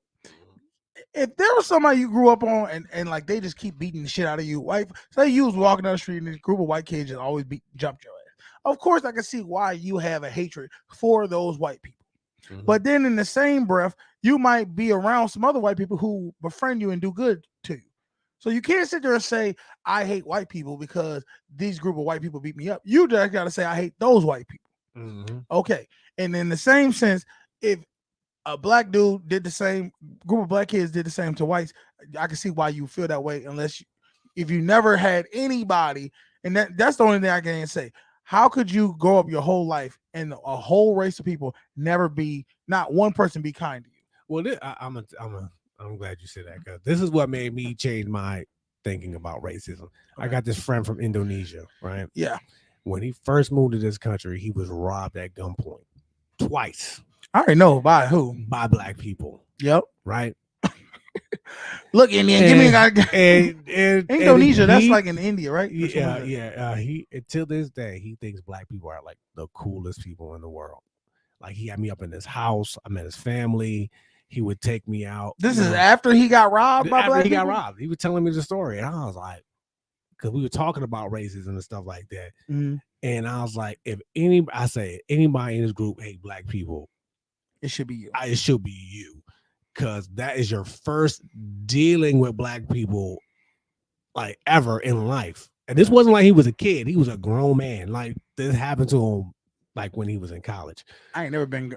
If there was somebody you grew up on and like they just keep beating the shit out of you, like say you was walking down the street and this group of white kids just always jumped your ass. Of course, I can see why you have a hatred for those white people. Mm-hmm. But then in the same breath, you might be around some other white people who befriend you and do good to you. So you can't sit there and say, I hate white people because these group of white people beat me up. You just got to say, I hate those white people. Mm-hmm. Okay. And in the same sense, if a black dude did the same, group of black kids did the same to whites, I can see why you feel that way if you never had anybody, and that's the only thing I can say. How could you grow up your whole life and a whole race of people not one person be kind to you? Well, I'm glad you said that because this is what made me change my thinking about racism. Okay. I got this friend from Indonesia, right? Yeah. When he first moved to this country, he was robbed at gunpoint twice. I already know by who? By black people. Yep. Right. Look, Indian, give me Indonesia. That's like in India, right? Yeah. He till this day he thinks black people are like the coolest people in the world. Like he had me up in his house. I met his family. He would take me out. This is after he got robbed by black people? He got robbed. He was telling me the story, and I was like, because we were talking about racism and stuff like that. Mm-hmm. And I was like, if anybody in this group hate black people, it should be you. It should be you. Because that is your first dealing with black people like ever in life. And this wasn't like he was a kid. He was a grown man. Like this happened to him like when he was in college. I ain't never been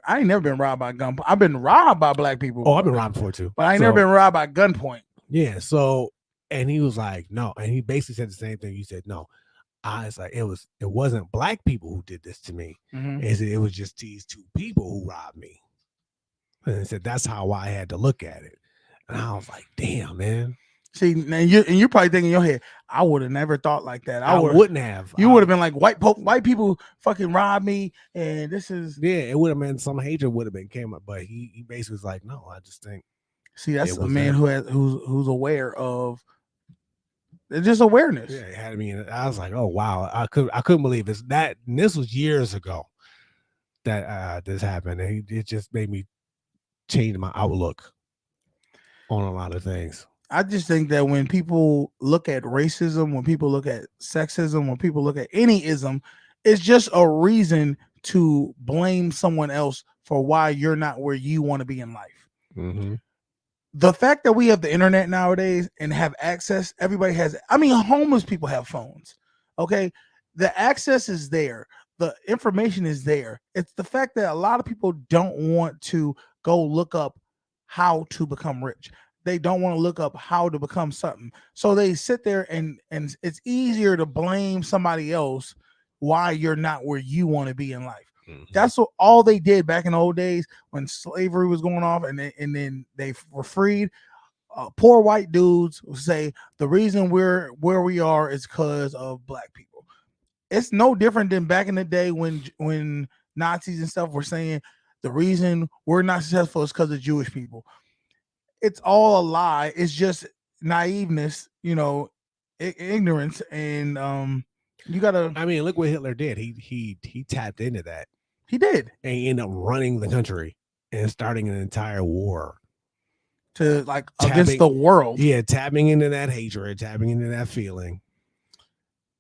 robbed by gunpoint. I've been robbed by black people. Oh, I've been robbed before too. But I ain't never been robbed by gunpoint. Yeah. So, and he was like, no. And he basically said the same thing. You said, no. I was like, it wasn't black people who did this to me. Mm-hmm. It was just these two people who robbed me. And he said, that's how I had to look at it. And I was like, damn, man. See, and you're probably thinking in your head, I would have never thought like that. I wouldn't have. You would have been like, white people fucking robbed me, and this is. Yeah, it would have been some hatred would have been came up, but he basically was like, no, I just think. See, that's a man who's aware of. It's just awareness. Yeah, it had me. I was like, oh wow, I couldn't believe this. And this was years ago that this happened, and it just made me change my outlook on a lot of things. I just think that when people look at racism, when people look at sexism, when people look at any ism, it's just a reason to blame someone else for why you're not where you want to be in life. Mm-hmm. The fact that we have the internet nowadays and have access, everybody has. I mean, homeless people have phones. Okay, the access is there. The information is there. It's the fact that a lot of people don't want to go look up how to become rich. They don't want to look up how to become something. So they sit there and it's easier to blame somebody else why you're not where you want to be in life. Mm-hmm. That's all they did back in the old days when slavery was going off and then they were freed. Poor white dudes will say the reason we're where we are is because of black people. It's no different than back in the day when Nazis and stuff were saying the reason we're not successful is because of Jewish people. It's all a lie. It's just naiveness, ignorance, and you gotta. I mean, look what Hitler did. He tapped into that. He did, and he ended up running the country and starting an entire war to against the world. Yeah, tapping into that hatred, tapping into that feeling,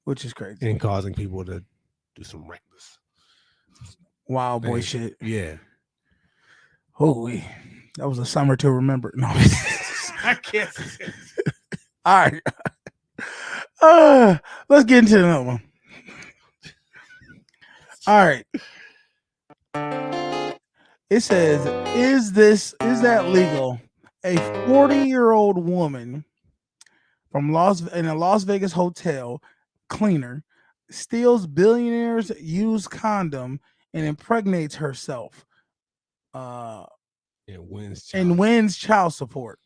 which is crazy, and causing people to do some reckless. Wild boy things. shit. Yeah. Holy, that was a summer to remember. No, I can't. all right. Let's get into another one. All right. It says, is that legal? A 40-year-old woman from in a Las Vegas hotel cleaner steals billionaires' used condom and impregnates herself. And wins child support.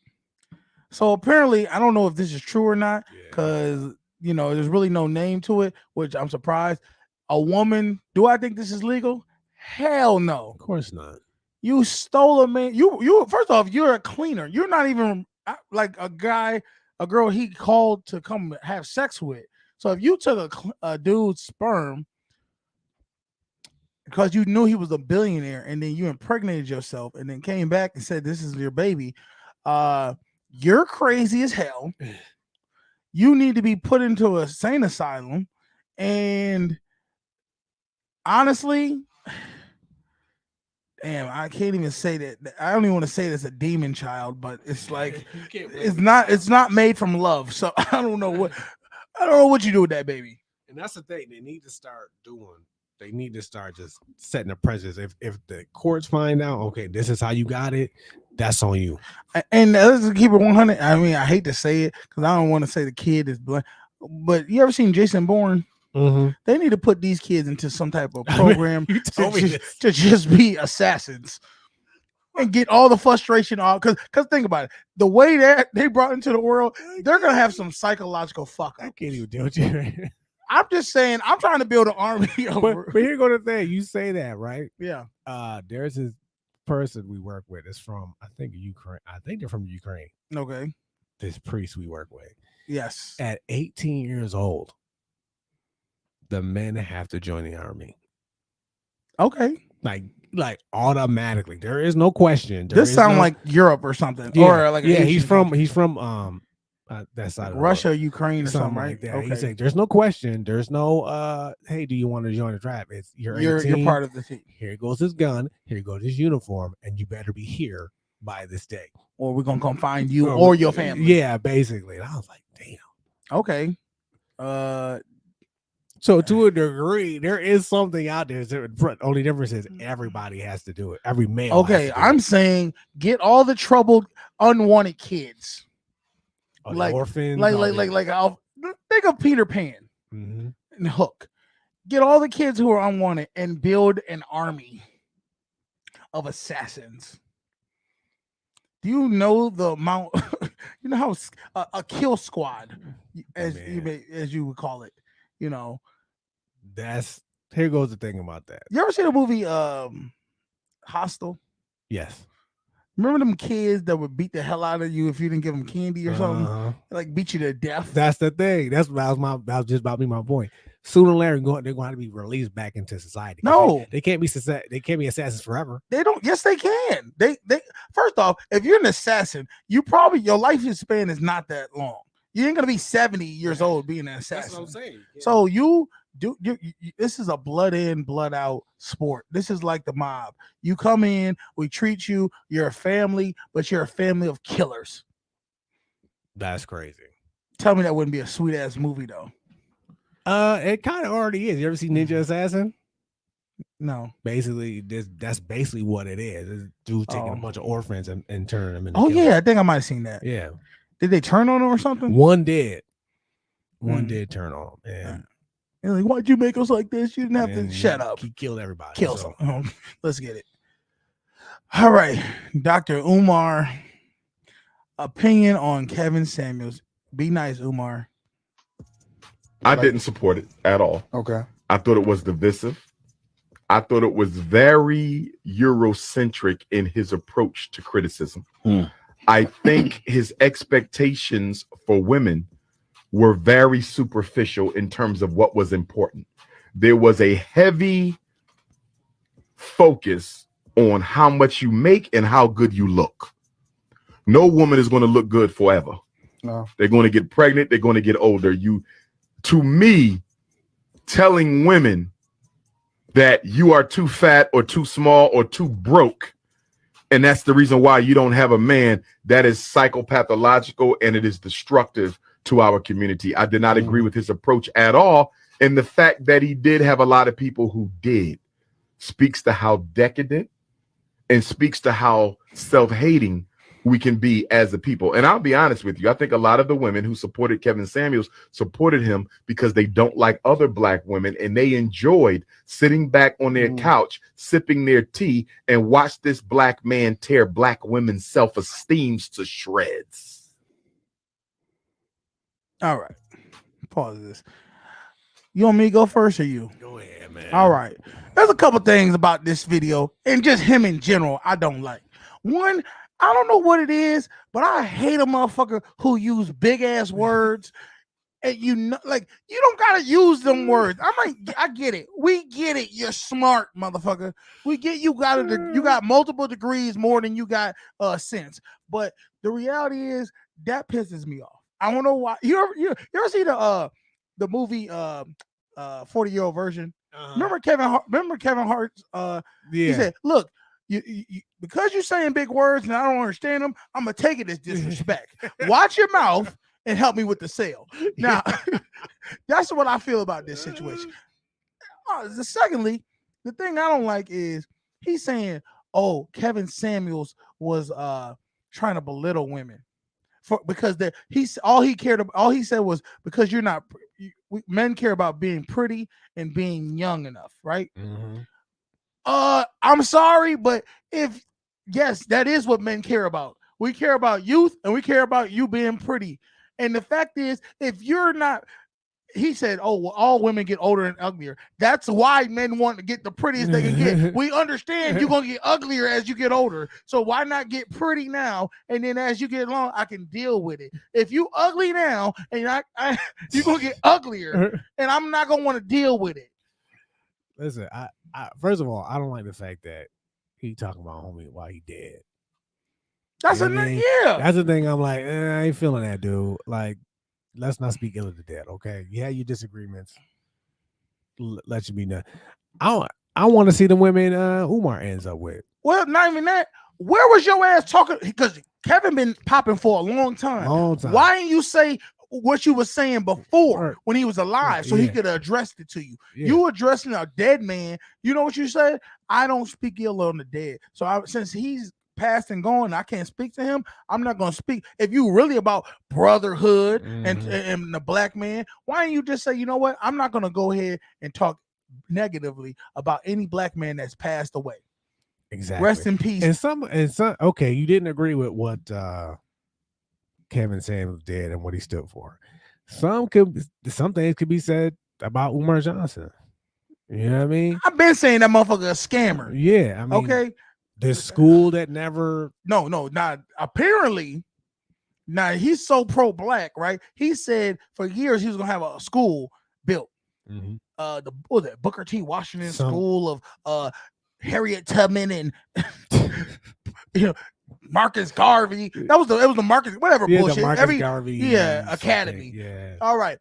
So apparently, I don't know if this is true or not, because there's really no name to it, which I'm surprised. A woman, do I think this is legal? Hell no. Of course not. You stole a man. You first off, you're a cleaner. You're not even like a girl he called to come have sex with. So if you took a dude's sperm because you knew he was a billionaire and then you impregnated yourself and then came back and said this is your baby, you're crazy as hell. You need to be put into a sane asylum. And honestly, damn, I can't even say that. I don't even want to say it's a demon child, but it's like it's not made from love. So I don't know what you do with that baby. And that's the thing. They need to start just setting a precedent. If the courts find out, okay, this is how you got it, that's on you. And let's keep it 100. I mean, I hate to say it because I don't want to say the kid is blind, but you ever seen Jason Bourne? Mm-hmm. They need to put these kids into some type of program to just be assassins and get all the frustration off. Because think about it, the way that they brought into the world, they're gonna have some psychological fuck up. I can't even deal with you. I'm just saying, I'm trying to build an army. But here go the thing. You say that, right? Yeah. There's this person we work with. It's from Ukraine. I think they're from Ukraine. Okay. This priest we work with. Yes. At 18 years old, the men have to join the army. Okay. Like automatically. There is no question. This sounds like Europe or something. Yeah, or like he's from that side of Russia, world. Ukraine, or something right? like that. Okay. He's like, there's no question. There's no hey, do you want to join the tribe? It's you're part of the team. Here goes his gun, here goes his uniform, and you better be here by this day. Or we're gonna come find you or your family. Yeah, basically. And I was like, damn. Okay. So to a degree, there is something out there. The only difference is everybody has to do it. Every male. Okay, I'm saying get all the troubled, unwanted kids. Like orphans. I'll think of Peter Pan and Hook. Get all the kids who are unwanted and build an army of assassins. Do you know the amount? You know how a kill squad, as you would call it. You know. Here goes the thing about that. You ever seen the movie Hostel? Yes. Remember them kids that would beat the hell out of you if you didn't give them candy or something? Like beat you to death. That's the thing. That was just about me. My point. Sooner or later, they're going to be released back into society. No, they can't be assassins forever. They don't. Yes, they can. They first off, if you're an assassin, your lifespan is not that long. You ain't gonna be 70 years old being an assassin. That's what I'm saying. Yeah. So this is a blood in, blood out sport. This is like the mob. You come in, we treat you, you're a family, but you're a family of killers. That's crazy. Tell me that wouldn't be a sweet ass movie though. It kind of already is. You ever see Ninja Assassin? No. Basically, that's basically what it is. It's dude taking a bunch of orphans and turning them into killers. Yeah, I think I might have seen that. Yeah. Did they turn on him or something? One did turn on him. And like, why'd you make us like this? You didn't have to shut up. He killed everybody. Let's get it. All right. Dr. Umar, opinion on Kevin Samuels. Be nice, Umar. I didn't support it at all. Okay. I thought it was divisive. I thought it was very Eurocentric in his approach to criticism. I think his expectations for women were very superficial in terms of what was important. There was a heavy focus on how much you make and how good you look. No woman is going to look good forever. No. They're going to get pregnant. They're going to get older. To me, telling women that you are too fat or too small or too broke, and that's the reason why you don't have a man, that is psychopathological and it is destructive to our community. I did not agree with his approach at all. And the fact that he did have a lot of people who did speaks to how decadent and speaks to how self-hating we can be as a people. And I'll be honest with you, I think a lot of the women who supported Kevin Samuels supported him because they don't like other black women, and they enjoyed sitting back on their couch, sipping their tea, and watch this black man tear black women's self-esteems to shreds. All right. Pause this. You want me to go first or you? Go ahead, man. All right. There's a couple things about this video and just him in general I don't like. One, I don't know what it is, but I hate a motherfucker who use big ass words. And you know, like, you don't gotta use them words. I'm like, I get it. We get it. You're smart, motherfucker. We get you got multiple degrees more than you got sense. But the reality is that pisses me off. I don't know why. You ever see the movie 40-year-old version? Remember Kevin Hart's he said, look, you because you're saying big words and I don't understand them, I'm gonna take it as disrespect. Watch your mouth and help me with the sale. Now, that's what I feel about this situation. Secondly, the thing I don't like is he's saying, oh, Kevin Samuels was trying to belittle women because all he said was because you're not men care about being pretty and being young enough, right? I'm sorry, but yes, that is what men care about. We care about youth and we care about you being pretty. And the fact is, if you're not, he said, oh, well, all women get older and uglier. That's why men want to get the prettiest they can get. We understand you're going to get uglier as you get older. So why not get pretty now? And then as you get along, I can deal with it. If you ugly now and you're going to get uglier and I'm not going to want to deal with it. Listen, I first of all, I don't like the fact that he talking about homie while he dead. That's you know a yeah. That's the thing. I'm like, I ain't feeling that, dude. Like, let's not speak ill of the dead, okay? You had your disagreements. Let you be done. I want to see the women Umar ends up with. Well, not even that. Where was your ass talking? Because Kevin been popping for a long time. Why didn't you say what you were saying before when he was alive so he could have addressed it to you? You addressing a dead man. You know what you said? I don't speak ill on the dead. So since he's passed and gone, I can't speak to him. I'm not going to speak. If you really about brotherhood and the black man, why don't you just say, you know what? I'm not going to go ahead and talk negatively about any black man that's passed away. Exactly. Rest in peace. And some okay, you didn't agree with what Kevin Samuels did and what he stood for. Some things could be said about Umar Johnson. You know what I mean? I've been saying that motherfucker a scammer. Yeah, I mean, okay. The school that never not apparently. Now he's so pro-black, right? He said for years he was gonna have a school built. What was that Booker T. Washington School of Harriet Tubman and Marcus Garvey. It was the Marcus whatever bullshit. The Marcus Garvey Academy. Yeah. All right.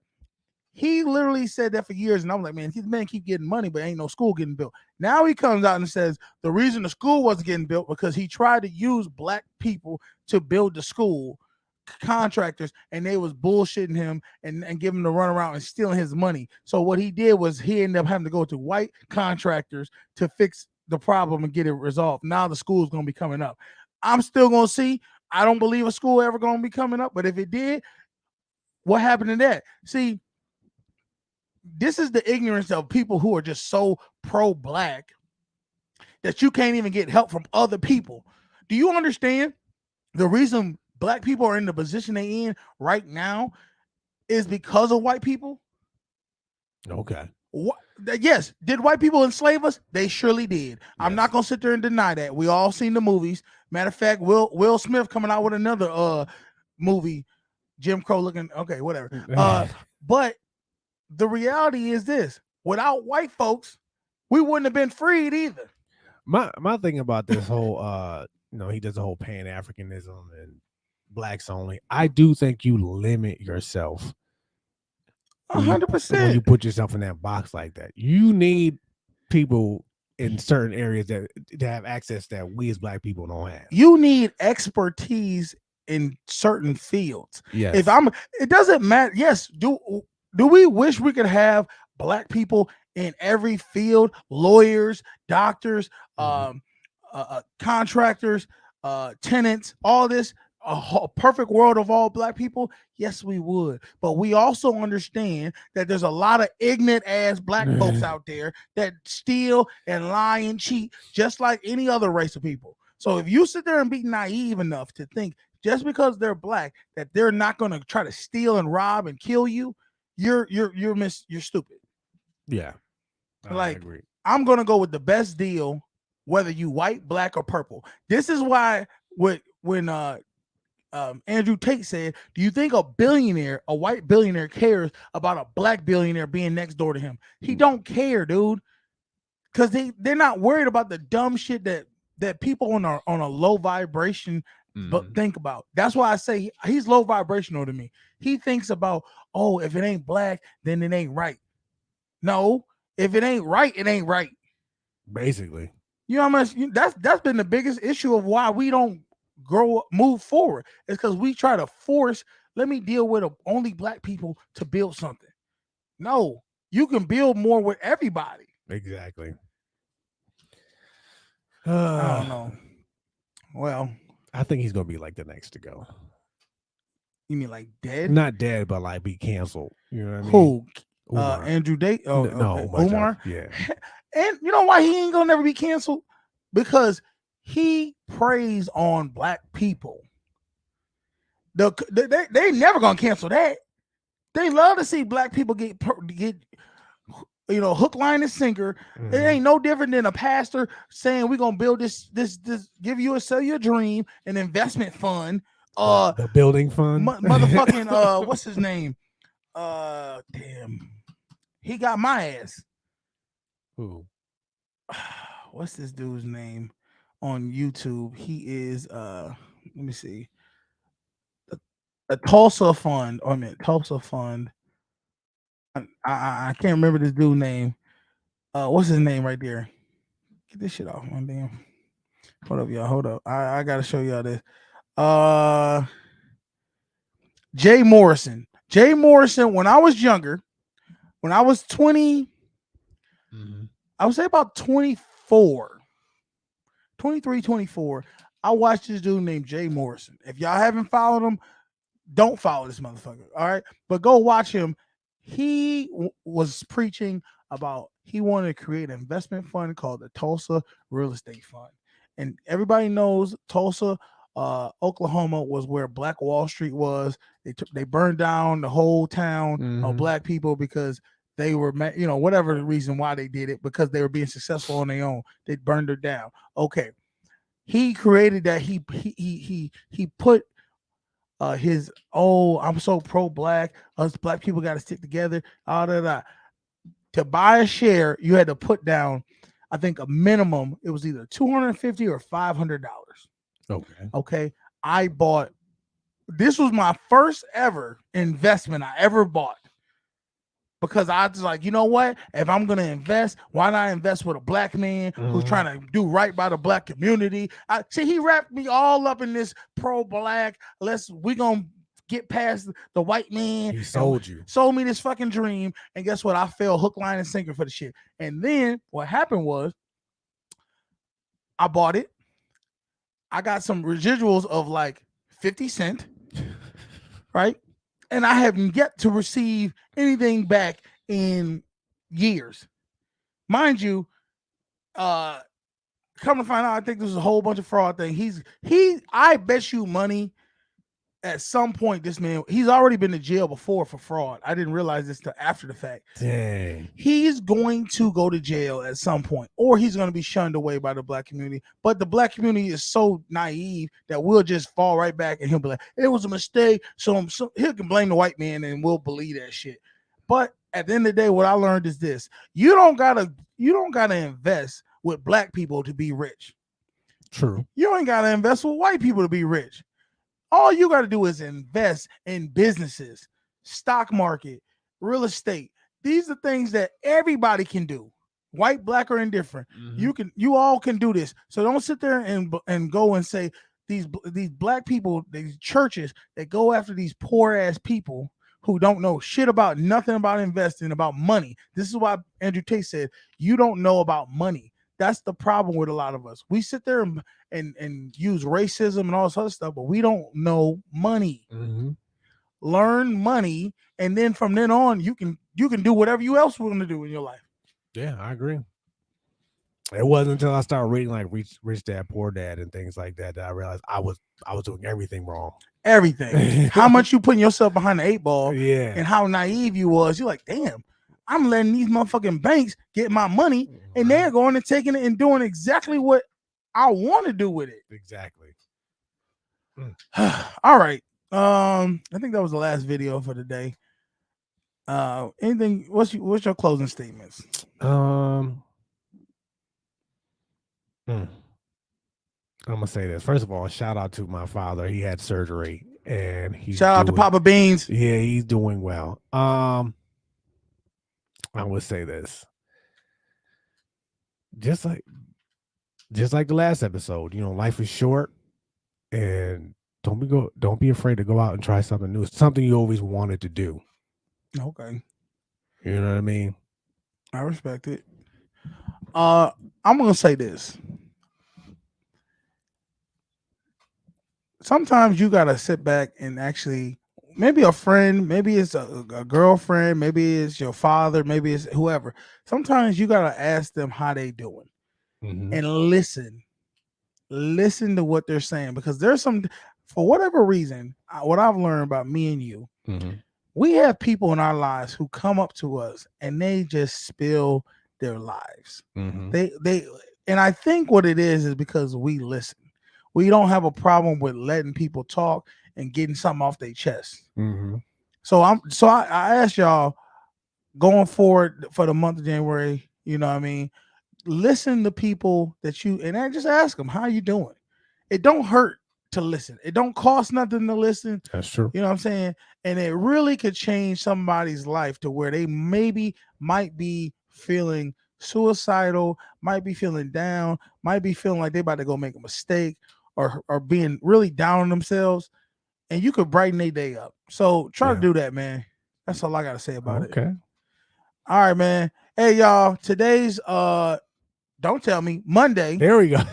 He literally said that for years, and I'm like, man, these men keep getting money, but ain't no school getting built. Now he comes out and says the reason the school wasn't getting built because he tried to use black people to build the school, contractors, and they was bullshitting him and giving him the runaround and stealing his money. So what he did was he ended up having to go to white contractors to fix the problem and get it resolved. Now the school is going to be coming up. I'm still going to see. I don't believe a school ever going to be coming up, but if it did, what happened to that? See, this is the ignorance of people who are just so pro-black that you can't even get help from other people. Do you understand the reason black people are in the position they in right now is because of white people? Okay. Yes. Did white people enslave us? They surely did. Yes. I'm not gonna sit there and deny that. We all seen the movies. Matter of fact, Will Smith coming out with another movie, Jim Crow looking. Okay, whatever. But the reality is this: without white folks, we wouldn't have been freed either. My thing about this whole he does the whole Pan-Africanism and blacks only. I do think you limit yourself 100% when you put yourself in that box like that. You need people in certain areas that have access that we as black people don't have. You need expertise in certain fields. Yes. It doesn't matter. Yes, do we wish we could have black people in every field? Lawyers, doctors, contractors, tenants, all this. A perfect world of all black people? Yes, we would. But we also understand that there's a lot of ignorant ass black folks out there that steal and lie and cheat just like any other race of people. So if you sit there and be naive enough to think just because they're black that they're not going to try to steal and rob and kill you, you're stupid. Yeah. I agree. I'm going to go with the best deal, whether you white, black, or purple. This is why when Andrew Tate said, do you think a white billionaire cares about a black billionaire being next door to him? He don't care, dude. Because they're not worried about the dumb shit that people on a low vibration but think about. That's why I say he's low vibrational to me. He thinks about, oh, if it ain't black, then it ain't right. No, if it ain't right, it ain't right. Basically. You know how much that's been the biggest issue of why we don't move forward. It's because we try to force, let me deal with only black people to build something. No, you can build more with everybody. Exactly. I don't know. Well, I think he's gonna be like the next to go. You mean like dead? Not dead, but like be canceled. You know what I mean? Who? Umar. Andrew Tate? Oh, no, Umar. Yeah. And you know why he ain't gonna never be canceled? Because he preys on black people. They never gonna cancel that. They love to see black people get hook, line, and sinker. It ain't no different than a pastor saying we're gonna build this, give you sell your dream, an investment fund. The building fund. Motherfucking what's his name? Damn. He got my ass. Who? What's this dude's name on YouTube? He is let me see. A Tulsa fund. Tulsa fund. I can't remember this dude's name. What's his name right there? Get this shit off, man. Damn. Hold up, y'all. Hold up. I gotta show y'all this. Jay Morrison. Jay Morrison, when I was younger, when I was 20, I would say about 24, 23, 24, I watched this dude named Jay Morrison. If y'all haven't followed him, don't follow this motherfucker. All right. But go watch him. He was preaching about he wanted to create an investment fund called the Tulsa Real Estate Fund. And everybody knows Tulsa, Oklahoma was where Black Wall Street was. They burned down the whole town of black people because they were, whatever the reason why they did it, because they were being successful on their own. They burned it down. Okay. He created that. He put his, I'm so pro-black. Us black people got to stick together. To buy a share, you had to put down, I think, a minimum. It was either $250 or $500. Okay. I bought. This was my first ever investment I ever bought. Because I was like, you know what? If I'm going to invest, why not invest with a black man who's trying to do right by the black community? He wrapped me all up in this pro-black. We're going to get past the white man. He sold me this fucking dream. And guess what? I fell hook, line, and sinker for the shit. And then what happened was I bought it. I got some residuals of like 50 cents, right? And I haven't yet to receive anything back in years. Mind you, come to find out, I think this is a whole bunch of fraud thing. I bet you money at some point, this man, he's already been to jail before for fraud. I didn't realize this till after the fact. Dang. He's going to go to jail at some point, or he's going to be shunned away by the black community. But the black community is so naive that we'll just fall right back and he'll be like, it was a mistake. So he can blame the white man and we'll believe that shit. But at the end of the day, what I learned is this: you don't gotta invest with black people to be rich. True. You ain't gotta invest with white people to be rich. All you got to do is invest in businesses, stock market, real estate. These are things that everybody can do, white, black, or indifferent. Mhm. You all can do this. So don't sit there and go and say these black people, these churches that go after these poor ass people who don't know shit about nothing about investing, about money. This is why Andrew Tate said, you don't know about money. That's the problem with a lot of us. We sit there and use racism and all this other stuff, but we don't know money. Mhm. Learn money, and then from then on, you can do whatever you else want to do in your life. Yeah, I agree. It wasn't until I started reading like Rich Dad Poor Dad and things like that that I realized I was doing everything wrong. Everything. How much you putting yourself behind the 8 ball, Yeah. and how naive you was. You're like, damn, I'm letting these motherfucking banks get my money, and they're going and taking it and doing exactly what I want to do with it. Exactly. All right. I think that was the last video for the day. Anything? What's your closing statements? I'm gonna say this. First of all, shout out to my father. He had surgery, and he's Shout out to Papa Beans. Yeah, he's doing well. I would say this. Just like the last episode, life is short, and don't be afraid to go out and try something new. It's something you always wanted to do. Okay. You know what I mean? I respect it. I'm gonna say this. Sometimes you gotta sit back and actually, maybe a friend, maybe it's a girlfriend, maybe it's your father, maybe it's whoever. Sometimes you gotta ask them how they doing, and listen to what they're saying, because there's some, for whatever reason, what I've learned about me and you, we have people in our lives who come up to us and they just spill their lives. They and I think what it is because we listen. We don't have a problem with letting people talk and getting something off their chest. So I asked y'all, going forward for the month of January, you know what I mean, listen to people that you, and I just ask them, how you doing? It don't hurt to listen. It don't cost nothing to listen. That's true. You know what I'm saying? And it really could change somebody's life to where they might be feeling suicidal, might be feeling down, might be feeling like they about to go make a mistake, or being really down on themselves, and you could brighten their day up. So try to do that, man. That's all I gotta say about it. Okay. All right, man. Hey, y'all. Today's don't tell me, Monday. There we go.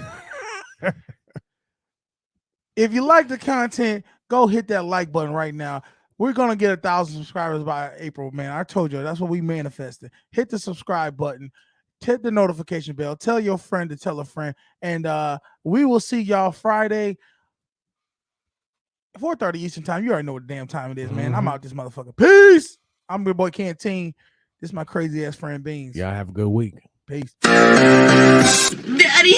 If you like the content, go hit that like button right now. We're gonna get 1,000 subscribers by April, man. I told you that's what we manifested. Hit the subscribe button, hit the notification bell, tell your friend to tell a friend, and we will see y'all Friday, 4:30 Eastern time. You already know what damn time it is, man. I'm out this motherfucker. Peace. I'm your boy Canteen. This is my crazy ass friend Beans. Y'all have a good week. Peace. Daddy.